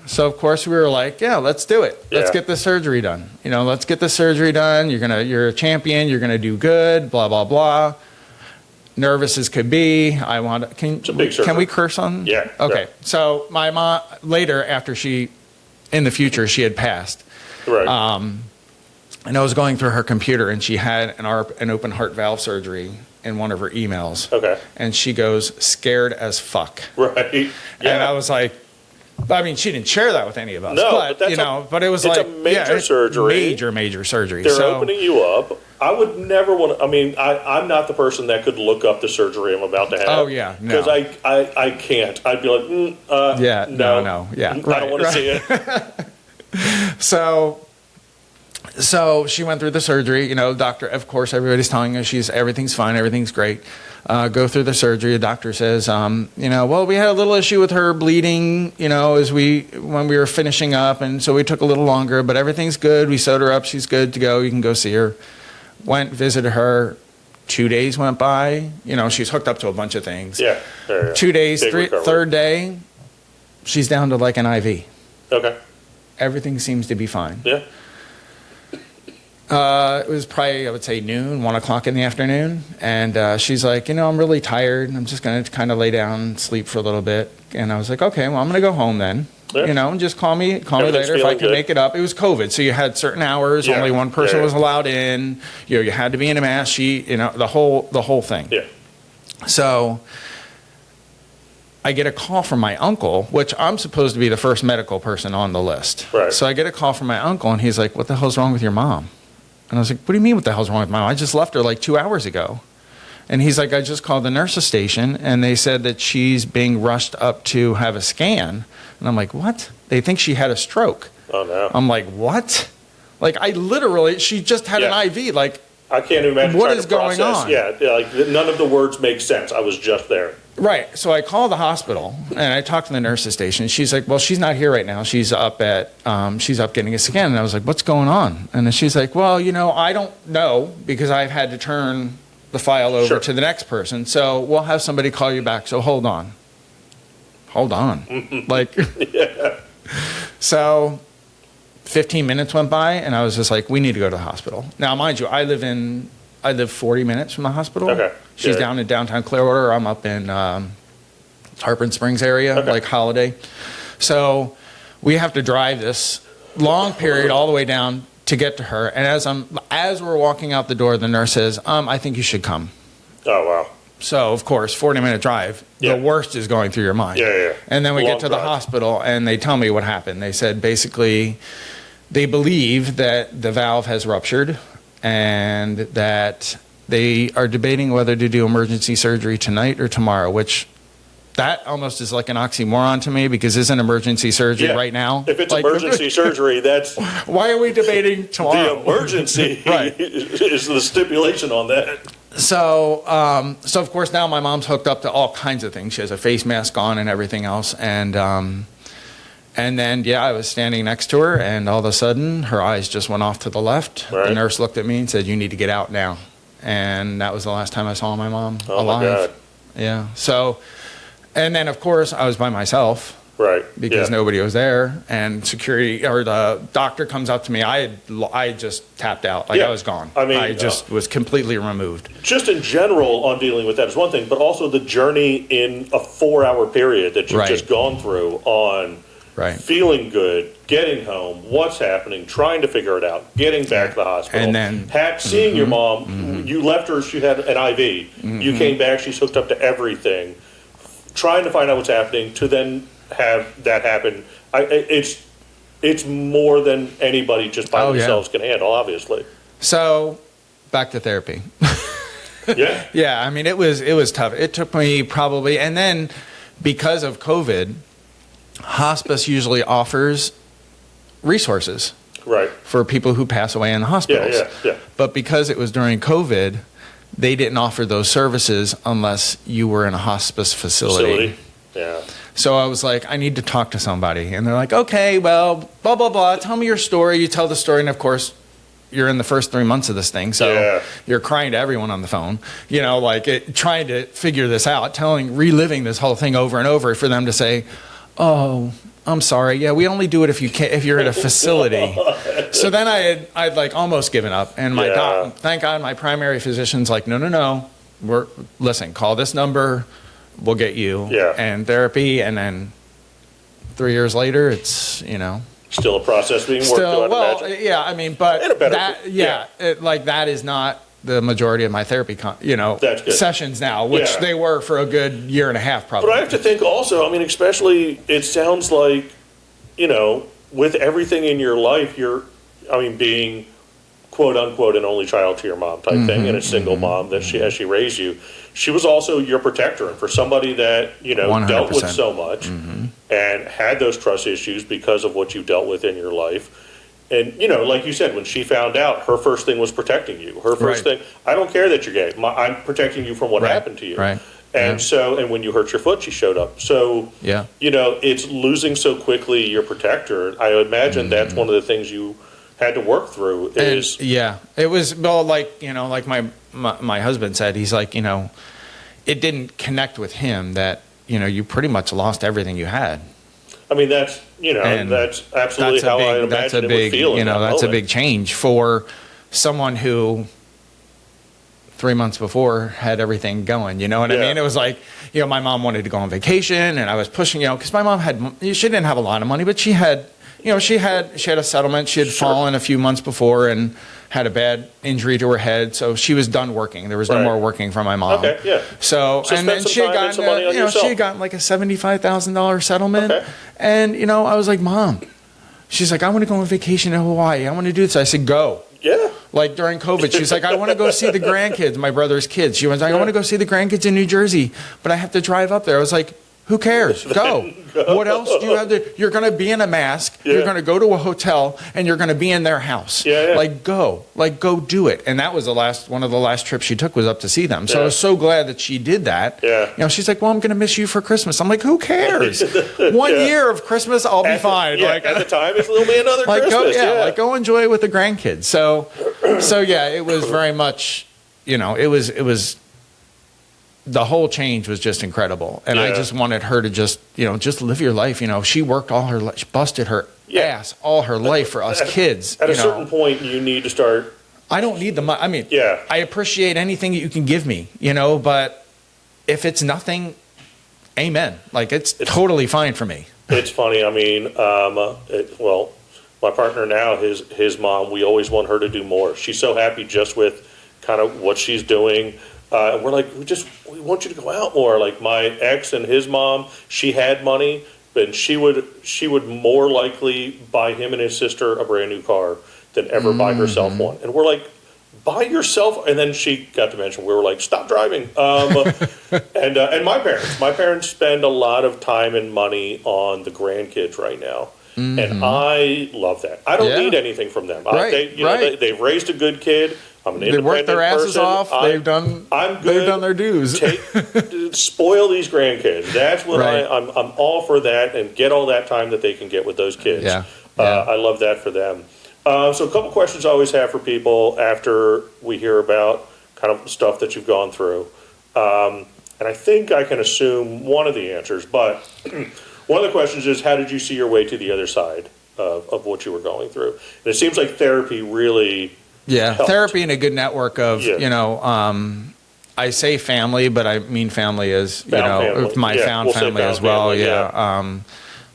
So of course we were like, yeah, let's do it. Let's get the surgery done. Let's get the surgery done. You're a champion. You're gonna do good. Blah blah blah. Nervous as could be. It's a big surgery. Can we curse on? Yeah. Okay. Yeah. So my mom later, after in the future, she had passed. Right. And I was going through her computer, and she had an open heart valve surgery in one of her emails. Okay. And she goes, scared as fuck. Right. Yeah. And I was like, she didn't share that with any of us. No, but it was it's a major surgery. Major surgery. They're opening you up. I would never want to. I'm not the person that could look up the surgery I'm about to have. Oh yeah, because I can't. I'd be like, no, yeah. I don't want to see it. So she went through the surgery. Doctor, of course, everybody's telling her everything's fine, everything's great. Go through the surgery. The doctor says, well, we had a little issue with her bleeding, when we were finishing up, and so we took a little longer, but everything's good. We sewed her up. She's good to go. You can go see her. Went, visited her. 2 days went by. She's hooked up to a bunch of things. Yeah. 2 days, third day, she's down to like an IV. Okay. Everything seems to be fine. Yeah. It was probably, I would say, noon, 1 o'clock in the afternoon. And she's like, I'm really tired. I'm just going to kind of lay down and sleep for a little bit. And I was like, okay, well, I'm going to go home then. Yeah. And just call me later if I can make it up. It was COVID, so you had certain hours. Yeah. Only one person was allowed in. You had to be in a mask. The whole thing. Yeah. So I get a call from my uncle, which I'm supposed to be the first medical person on the list. Right. So I get a call from my uncle, and he's like, what the hell's wrong with your mom? And I was like, what do you mean what the hell's wrong with my mom? I just left her like 2 hours ago. And he's like, I just called the nurse's station, and they said that she's being rushed up to have a scan. And I'm like, what? They think she had a stroke. Oh, no. I'm like, what? Like, she just had an IV like I can't imagine what trying is to going process. on. Yeah, like none of the words make sense. I was just there. Right. So I call the hospital and I talk to the nurse's station. She's like, well, she's not here right now. She's up getting a scan. And I was like, what's going on? And then she's like, well, I don't know because I've had to turn the file over to the next person. So we'll have somebody call you back. So hold on. Like, so 15 minutes went by and I was just like, we need to go to the hospital. Now, mind you, I live 40 minutes from the hospital. Okay. She's down in downtown Clearwater. I'm up in Tarpon Springs area, like Holiday. So we have to drive this long period all the way down to get to her. And as we're walking out the door, the nurse says, I think you should come. Oh, wow. So, of course, 40-minute drive, the worst is going through your mind. Yeah. And then we get to the hospital, and they tell me what happened. They said, basically, they believe that the valve has ruptured and that they are debating whether to do emergency surgery tonight or tomorrow, which that almost is like an oxymoron to me because isn't emergency surgery right now? If it's emergency surgery, that's... Why are we debating tomorrow? The emergency is the stipulation on that. So of course, now my mom's hooked up to all kinds of things. She has a face mask on and everything else. And then, I was standing next to her, and all of a sudden, her eyes just went off to the left. Right. The nurse looked at me and said, you need to get out now. And that was the last time I saw my mom alive. Oh, my God. Yeah. So, and then, of course, I was by myself. Right. Because nobody was there, and security or the doctor comes up to me. I just tapped out. Like I was gone. I mean, I just was completely removed. Just in general on dealing with that is one thing, but also the journey in a 4-hour period that you've just gone through on feeling good, getting home, what's happening, trying to figure it out, getting back to the hospital, and then seeing your mom. You left her; she had an IV. You came back; she's hooked up to everything. Trying to find out what's happening to then have that happen. It's more than anybody just by themselves can handle, obviously. So, back to therapy. Yeah. I mean, it was tough. It took me probably, and then because of COVID, hospice usually offers resources for people who pass away in the hospitals. Yeah. But because it was during COVID, they didn't offer those services unless you were in a hospice facility. Yeah. So I was like, I need to talk to somebody. And they're like, okay, well, blah, blah, blah. Tell me your story. You tell the story. And, of course, you're in the first 3 months of this thing. So you're crying to everyone on the phone, trying to figure this out, reliving this whole thing over and over for them to say, oh, I'm sorry. Yeah, we only do it if you're at a facility. So then I'd like almost given up. And thank God, my primary physician's like, no. Listen, call this number. We'll get you and therapy. And then 3 years later, it's, still a process being worked on. Well, yeah, I mean, but that is not the majority of my therapy, sessions now, which they were for a good year and a half, probably. But I have to think also, I mean, especially, it sounds like, with everything in your life, being quote unquote an only child to your mom type thing, and a single mom that as she raised you, she was also your protector. And for somebody that, 100%. Dealt with so much and had those trust issues because of what you dealt with in your life. And, like you said, when she found out, her first thing was protecting you. Her first thing, I don't care that you're gay. I'm protecting you from what happened to you. Right. And and when you hurt your foot, she showed up. So, it's losing so quickly your protector. I imagine that's one of the things you had to work through is. And, it was, well, like my husband said, he's like, it didn't connect with him that, you pretty much lost everything you had. I mean, that's, that's absolutely how I imagine it would feel. That's a big change for someone who 3 months before had everything going. You know what I mean? It was like, my mom wanted to go on vacation and I was pushing, because my mom she didn't have a lot of money, but she had, she had a settlement. She had fallen a few months before and had a bad injury to her head, so she was done working. There was no more working for my mom. Okay, yeah. So and then she had gotten, she had gotten like a $75,000 settlement, and I was like, Mom, she's like, I want to go on vacation in Hawaii. I want to do this. I said, go. Yeah. Like during COVID, she's like, I want to go see the grandkids, my brother's kids. She was like, I want to go see the grandkids in New Jersey, but I have to drive up there. I was like, Who cares? Go. What else do you have to? You're going to be in a mask. Yeah. You're going to go to a hotel, and you're going to be in their house. Yeah. Go do it. And that was one of the last trips she took was up to see them. So I was so glad that she did that. Yeah. She's like, well, I'm going to miss you for Christmas. I'm like, who cares? 1 year of Christmas, I'll be fine. At the time, it'll be another Christmas. Go enjoy it with the grandkids. So it was very much, it was. The whole change was just incredible. And I just wanted her to just live your life. She worked all her life. She busted her ass all her life for us kids. At a certain point, you need to start. I don't need the money. I mean, I appreciate anything that you can give me, but if it's nothing, amen. It's totally fine for me. It's funny. I mean, my partner now, his mom, we always want her to do more. She's so happy just with kind of what she's doing. And we're like, we want you to go out more. Like my ex and his mom, she had money, but she would more likely buy him and his sister a brand new car than ever buy herself one. And we're like, buy yourself. And then she got to mention, we were like, stop driving. And my parents spend a lot of time and money on the grandkids right now. Mm-hmm. And I love that. I don't need anything from them. They've raised a good kid. I'm an independent person. They worked their asses off. They've done their dues. Spoil these grandkids. That's what I'm all for that, and get all that time that they can get with those kids. I love that for them. So a couple questions I always have for people after we hear about kind of stuff that you've gone through. And I think I can assume one of the answers, but one of the questions is, how did you see your way to the other side of what you were going through? And it seems like therapy really... helped. Therapy and a good network of, I say family, but I mean family as, my found family as well. Family,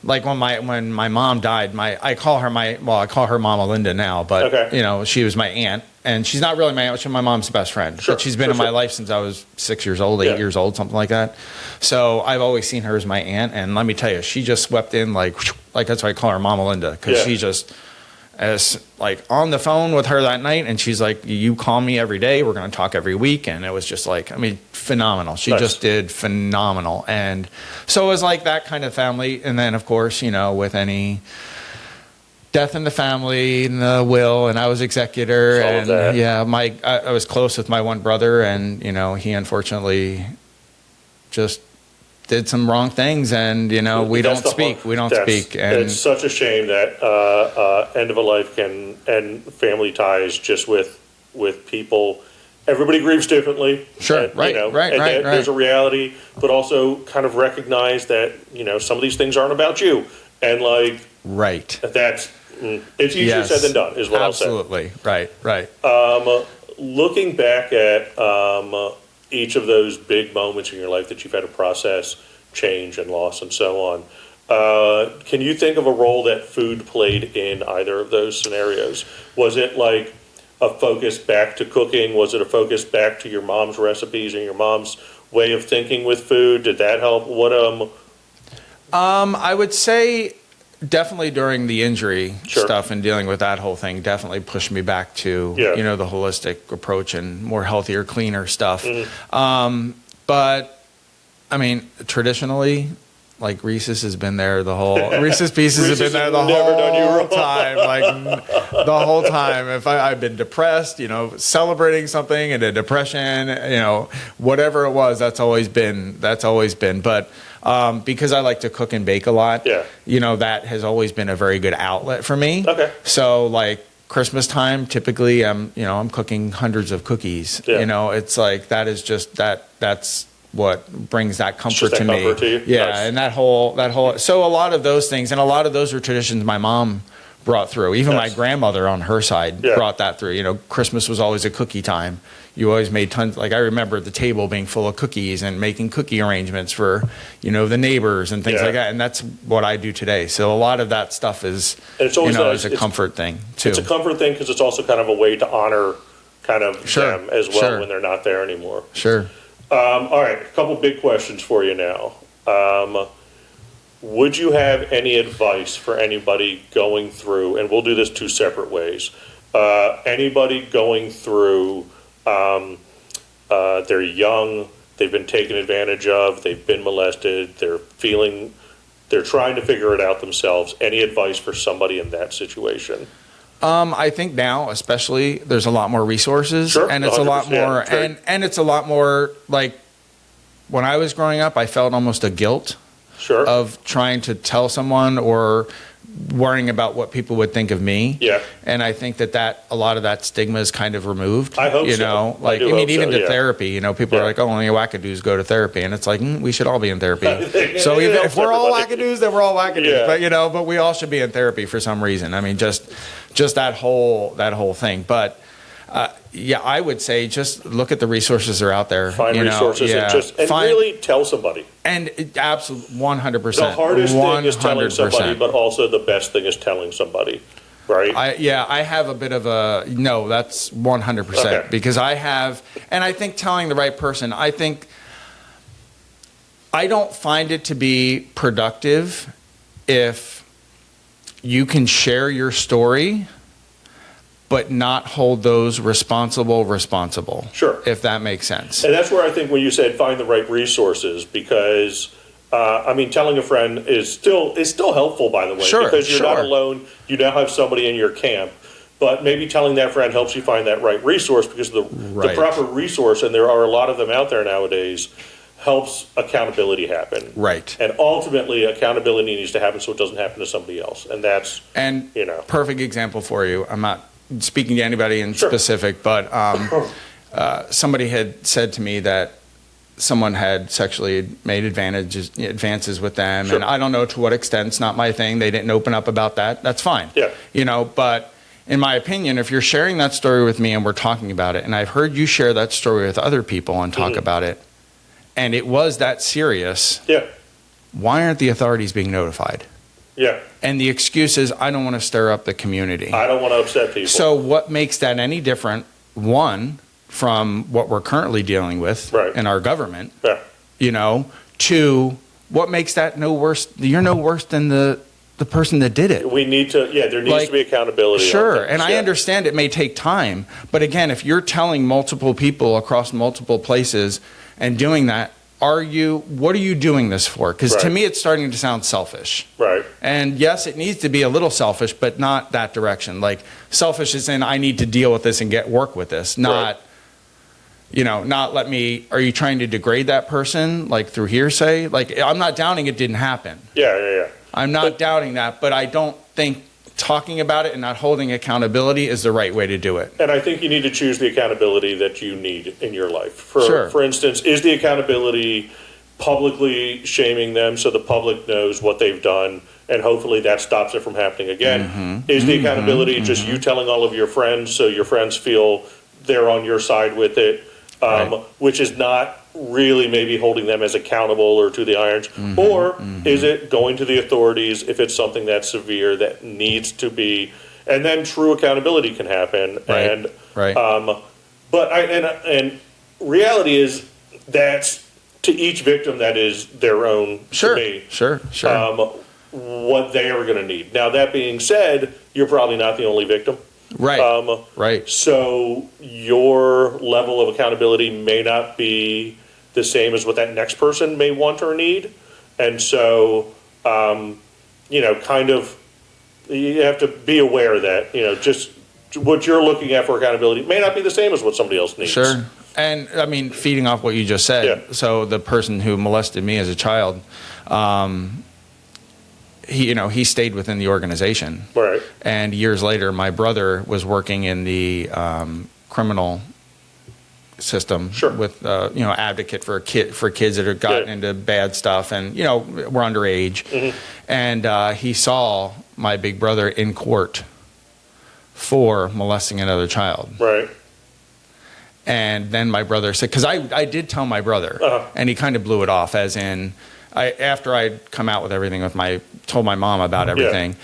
like when my mom died, I call her Mama Linda now, but she was my aunt, and she's not really my aunt, she's my mom's best friend. But she's been in my life since I was 6 years old, 8 years old, something like that. So I've always seen her as my aunt, and let me tell you, she just swept in like that's why I call her Mama Linda, because she just... as on the phone with her that night, and she's like, you call me every day, we're going to talk every week. And it was just phenomenal. She just did phenomenal. And so it was like that kind of family. And then of course, with any death in the family and the will, and I was executor, and I was close with my one brother, and he unfortunately just did some wrong things, and we don't speak. And it's such a shame that end of a life can end family ties just with people. Everybody grieves differently. Sure, right. There's a reality, but also kind of recognize that some of these things aren't about you, and that's it's easier said than done, is what Absolutely. I'll say. Right. Looking back at each of those big moments in your life that you've had to process change and loss and so on, can you think of a role that food played in either of those scenarios? Was it like a focus back to cooking? Was it a focus back to your mom's recipes and your mom's way of thinking with food? Did that help? What I would say definitely during the injury stuff and dealing with that whole thing definitely pushed me back to the holistic approach and more healthier, cleaner stuff. Mm-hmm. But I mean, traditionally, Reese's has been there Reese's Pieces have been there the whole time. The whole time. If I've been depressed, celebrating something and a depression, whatever it was, that's always been. But because I like to cook and bake a lot, that has always been a very good outlet for me. Okay. So Christmas time, typically I'm cooking hundreds of cookies. Yeah. It's that is just that's what brings that comfort to me. Comfort to you? Yeah, nice. And that whole so a lot of those things, and a lot of those were traditions my mom brought through. Even my grandmother on her side brought that through. Christmas was always a cookie time. You always made tons. I remember the table being full of cookies and making cookie arrangements for the neighbors and things like that. And that's what I do today. So a lot of that stuff is is a comfort thing too. It's a comfort thing because it's also kind of a way to honor kind of them as well when they're not there anymore. Sure. All right, a couple big questions for you now. Would you have any advice for anybody going through, and we'll do this two separate ways, anybody going through, they're young, they've been taken advantage of, they've been molested, they're trying to figure it out themselves. Any advice for somebody in that situation? I think now, especially, there's a lot more resources, sure, and it's a lot more, and it's a lot more like when I was growing up, I felt almost a guilt of trying to tell someone or worrying about what people would think of me. Yeah. And I think that a lot of that stigma is kind of removed. I hope you know, so. like I mean, even to therapy. You know, people are like, "Oh, only wackadoos go to therapy," and it's like we should all be in therapy. So even if we're all wackadoos, then we're all wackadoos. But but we all should be in therapy for some reason. I mean, just that whole thing. But I would say just look at the resources that are out there. Find resources and really tell somebody. And absolutely 100%. The hardest thing is telling somebody, but also the best thing is telling somebody, right? I have a bit of that's 100%. Because I have, and I think telling the right person, I don't find it to be productive if you can share your story but not hold those responsible. Sure. If that makes sense. And that's where I think when you said find the right resources, because, telling a friend is still helpful, by the way. Sure, because you're not alone. You now have somebody in your camp. But maybe telling that friend helps you find that right resource, because the proper resource, and there are a lot of them out there nowadays, helps accountability happen. Right. And ultimately, accountability needs to happen so it doesn't happen to somebody else. And that's, perfect example for you. I'm not speaking to anybody in specific, but somebody had said to me that someone had sexually made advances with them, and I don't know to what extent. It's not my thing. They didn't open up about that. That's fine. Yeah. But in my opinion, if you're sharing that story with me and we're talking about it, and I've heard you share that story with other people and talk about it, and it was that serious, why aren't the authorities being notified? Yeah. And the excuse is, I don't want to stir up the community. I don't want to upset people. So what makes that any different, one, from what we're currently dealing with in our government, two, what makes that no worse? You're no worse than the person that did it. We need to, there needs to be accountability. Sure, and I understand it may take time, but again, if you're telling multiple people across multiple places and doing that, what are you doing this for? Because to me, it's starting to sound selfish. Right. And yes, it needs to be a little selfish, but not that direction. Like selfish is in, I need to deal with this and work with this, not, are you trying to degrade that person, like through hearsay? Like, I'm not doubting it didn't happen. Yeah. I'm not doubting that, but I don't think talking about it and not holding accountability is the right way to do it. And I think you need to choose the accountability that you need in your life. For instance, is the accountability publicly shaming them so the public knows what they've done and hopefully that stops it from happening again? Is the accountability just you telling all of your friends so your friends feel they're on your side with it, which is not really maybe holding them as accountable or to the irons? Or is it going to the authorities if it's something that's severe that needs to be, and then true accountability can happen. And reality is that's to each victim that is their own to me. Sure. What they are going to need. Now that being said, you're probably not the only victim. Right. So your level of accountability may not be the same as what that next person may want or need. And so, you have to be aware that, just what you're looking at for accountability may not be the same as what somebody else needs. Sure. And I mean, feeding off what you just said. So the person who molested me as a child, he stayed within the organization. Right. And years later, my brother was working in the criminal system with advocate for kids that had gotten into bad stuff and were underage, and he saw my big brother in court for molesting another child. Right. And then my brother said, because I did tell my brother, and he kind of blew it off as in, after I'd come out with everything told my mom about everything,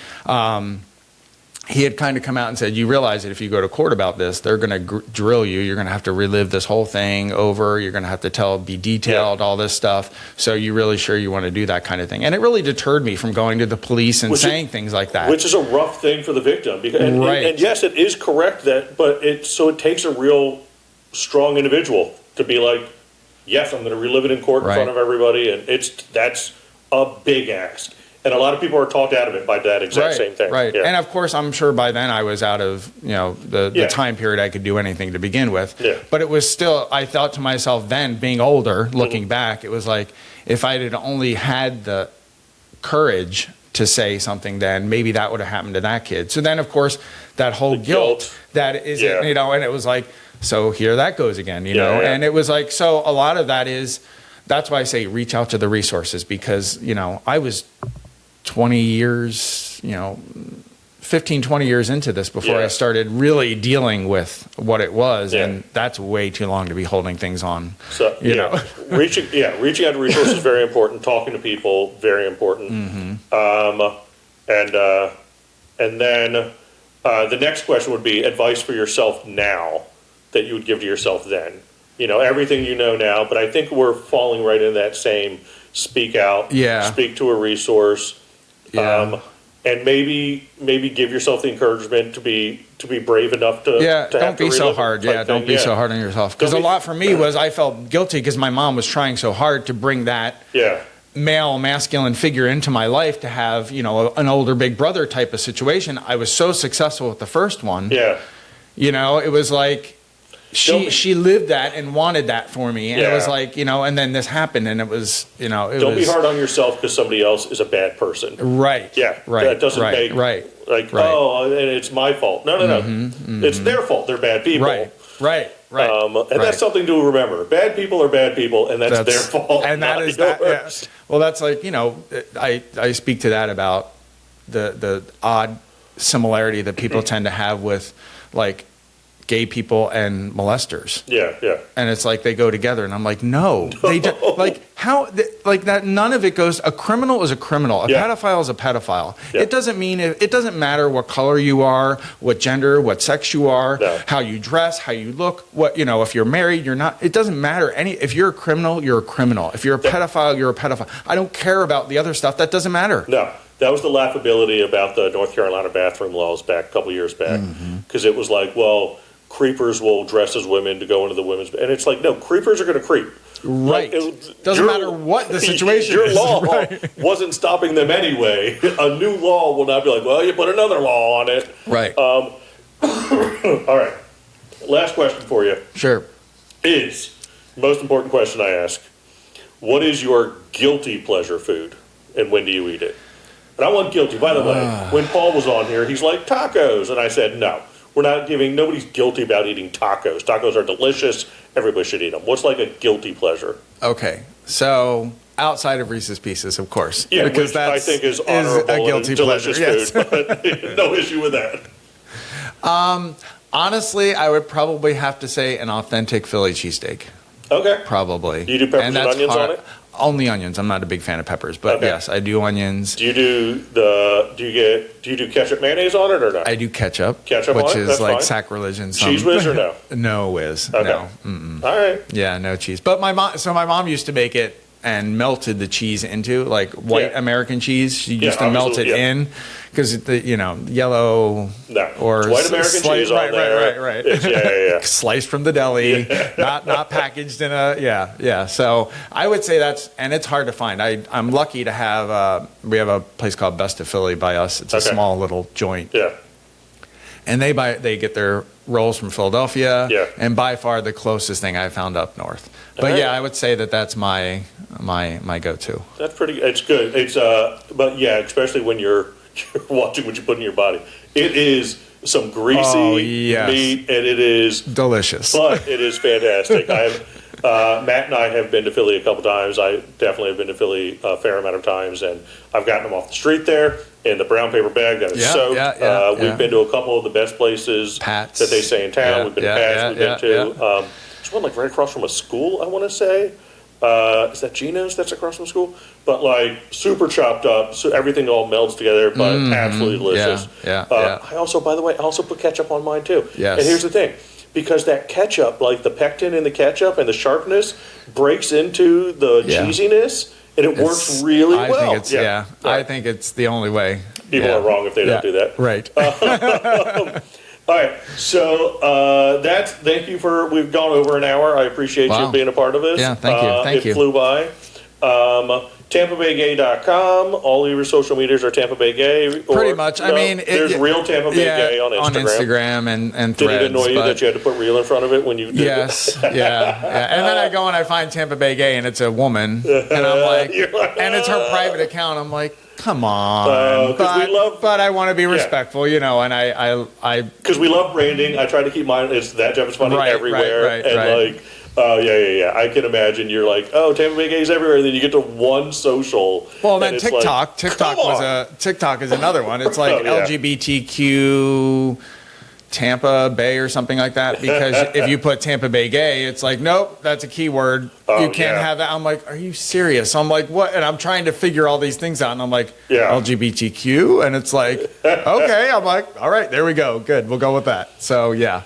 he had kind of come out and said, you realize that if you go to court about this, they're going to drill you. You're going to have to relive this whole thing over. You're going to have to be detailed, all this stuff. So you really sure you want to do that kind of thing? And it really deterred me from going to the police and saying things like that. Which is a rough thing for the victim. And yes, it is correct but it takes a real strong individual to be like, yes, I'm going to relive it in court in front of everybody, and that's a big ask. And a lot of people are talked out of it by that exact same thing. Right. Yeah. And of course, I'm sure by then I was out of, the time period I could do anything to begin with. Yeah. But it was still, I thought to myself then, being older, looking back, it was like, if I had only had the courage to say something then, maybe that would have happened to that kid. So then, of course, that whole guilt that is, and it was like, so here that goes again, know. And it was like, so a lot of that is, that's why I say reach out to the resources, because, I was 20 years, 15, 20 years into this before I started really dealing with what it was. And that's way too long to be holding things on. So, reaching out to resources is very important. Talking to people, very important. And then the next question would be advice for yourself now that you would give to yourself then. Everything you know now, but I think we're falling right in that same speak out, speak to a resource. And maybe give yourself the encouragement to be brave enough to don't be so hard. Don't be so hard on yourself. Because a lot for me was I felt guilty because my mom was trying so hard to bring that male, masculine figure into my life to have an older big brother type of situation. I was so successful with the first one. It was like she lived that and wanted that for me, and it was like and then this happened, and it was don't be hard on yourself because somebody else is a bad person, that doesn't make oh, and it's my fault. No, it's their fault. They're bad people, and that's something to remember. Bad people are bad people, and that's their fault, and that is yours. Well, that's like I speak to that about the odd similarity that people tend to have with like gay people and molesters. And it's like they go together, and I'm like, no. They don't. Like how? Like that? None of it goes. A criminal is a criminal. A pedophile is a pedophile. It doesn't mean it doesn't matter what color you are, what gender, what sex you are, how you dress, how you look. What if you're married, you're not. It doesn't matter. If you're a criminal, you're a criminal. If you're a pedophile, you're a pedophile. I don't care about the other stuff. That doesn't matter. No. That was the laughability about the North Carolina bathroom laws back a couple years back, because it was like, well, creepers will dress as women to go into the women's, and it's like, no, creepers are going to creep. Right. Doesn't matter what the situation your is. Your law wasn't stopping them anyway. A new law will not be like, well, you put another law on it. Right. All right. Last question for you. Sure. Is, most important question I ask, what is your guilty pleasure food, and when do you eat it? And I want guilty. By the way, when Paul was on here, he's like, tacos. And I said, no. We're not nobody's guilty about eating tacos. Tacos are delicious. Everybody should eat them. What's like a guilty pleasure? Okay. So outside of Reese's Pieces, of course. Yeah, because I think is honorable a guilty and delicious pleasure, food. But no issue with that. Honestly, I would probably have to say an authentic Philly cheesesteak. Okay. Probably. Do you do peppers and onions on it? Only onions. I'm not a big fan of peppers, but yes, I do onions. Do you do ketchup mayonnaise on it or not? I do ketchup. Ketchup which on it? is That's like fine. sacrilege in some. Cheese whiz or no? No whiz. Okay. No. Mm-mm. All right. Yeah, no cheese. But my mom used to make it and melted the cheese into like white American cheese. She used to melt it in because the yellow or white American cheese on there. Right. It's, sliced from the deli, not packaged in a So I would say and it's hard to find. I'm lucky to have we have a place called Best of Philly by us. It's a small little joint. Yeah. And they get their rolls from Philadelphia. Yeah. And by far the closest thing I found up north. But I would say that's my go-to. That's pretty. It's good. It's but especially when you're watching what you put in your body. It is some greasy meat, and it is delicious. But it is fantastic. Matt and I have been to Philly a couple times. I definitely have been to Philly a fair amount of times, and I've gotten them off the street there in the brown paper bag that is soaked. We've been to a couple of the best places Pat's. that they say in town. We've been to Pat's. We've been to there's one like right across from a school, I want to say. Is that Gino's that's across from school? But like super chopped up, so everything all melds together, but absolutely delicious. I also, by the way, put ketchup on mine too. Yes. And here's the thing. Because that ketchup, like the pectin in the ketchup and the sharpness, breaks into the cheesiness, and it works really well. I think it's the only way. People are wrong if they don't do that. Right. All right, so thank you we've gone over an hour. I appreciate you being a part of this. Yeah, thank you. Thank you. It flew by. TampaBayGay.com. All your social medias are Tampa Bay Gay. Pretty much. I mean, there's real Tampa Bay Gay on Instagram. On Instagram and Threads. Did it annoy you that you had to put real in front of it when you did Yes, yeah. And then I go and I find Tampa Bay Gay, and it's a woman, and I'm like, and it's her private account. I'm like, come on, but I want to be respectful, and I because we love branding. I try to keep mine. It's that Jeff is funny everywhere, right. Oh, yeah. I can imagine you're like, oh, Tampa Bay Gay's everywhere. And then you get to one social. Well, then TikTok. Like, TikTok is another one. It's like LGBTQ Tampa Bay or something like that. Because if you put Tampa Bay Gay, it's like, nope, that's a keyword. You can't have that. I'm like, are you serious? I'm like, what? And I'm trying to figure all these things out. And I'm like, LGBTQ? And it's like, okay. I'm like, all right, there we go. Good. We'll go with that. So, yeah.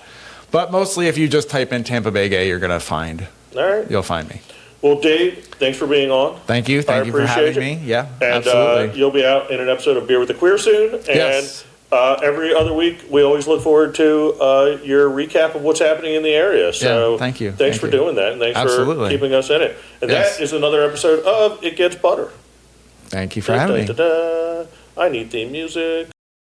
But mostly, if you just type in Tampa Bay Gay, you're gonna find. All right. You'll find me. Well, Dave, thanks for being on. Thank you. Thank you for having me. Yeah, and, absolutely. You'll be out in an episode of Beer with the Queer soon. And yes. Every other week, we always look forward to your recap of what's happening in the area. So thank you. Thanks for doing that, and thanks for keeping us in it. And that is another episode of It Gets Butter. Thank you for having me. I need theme music.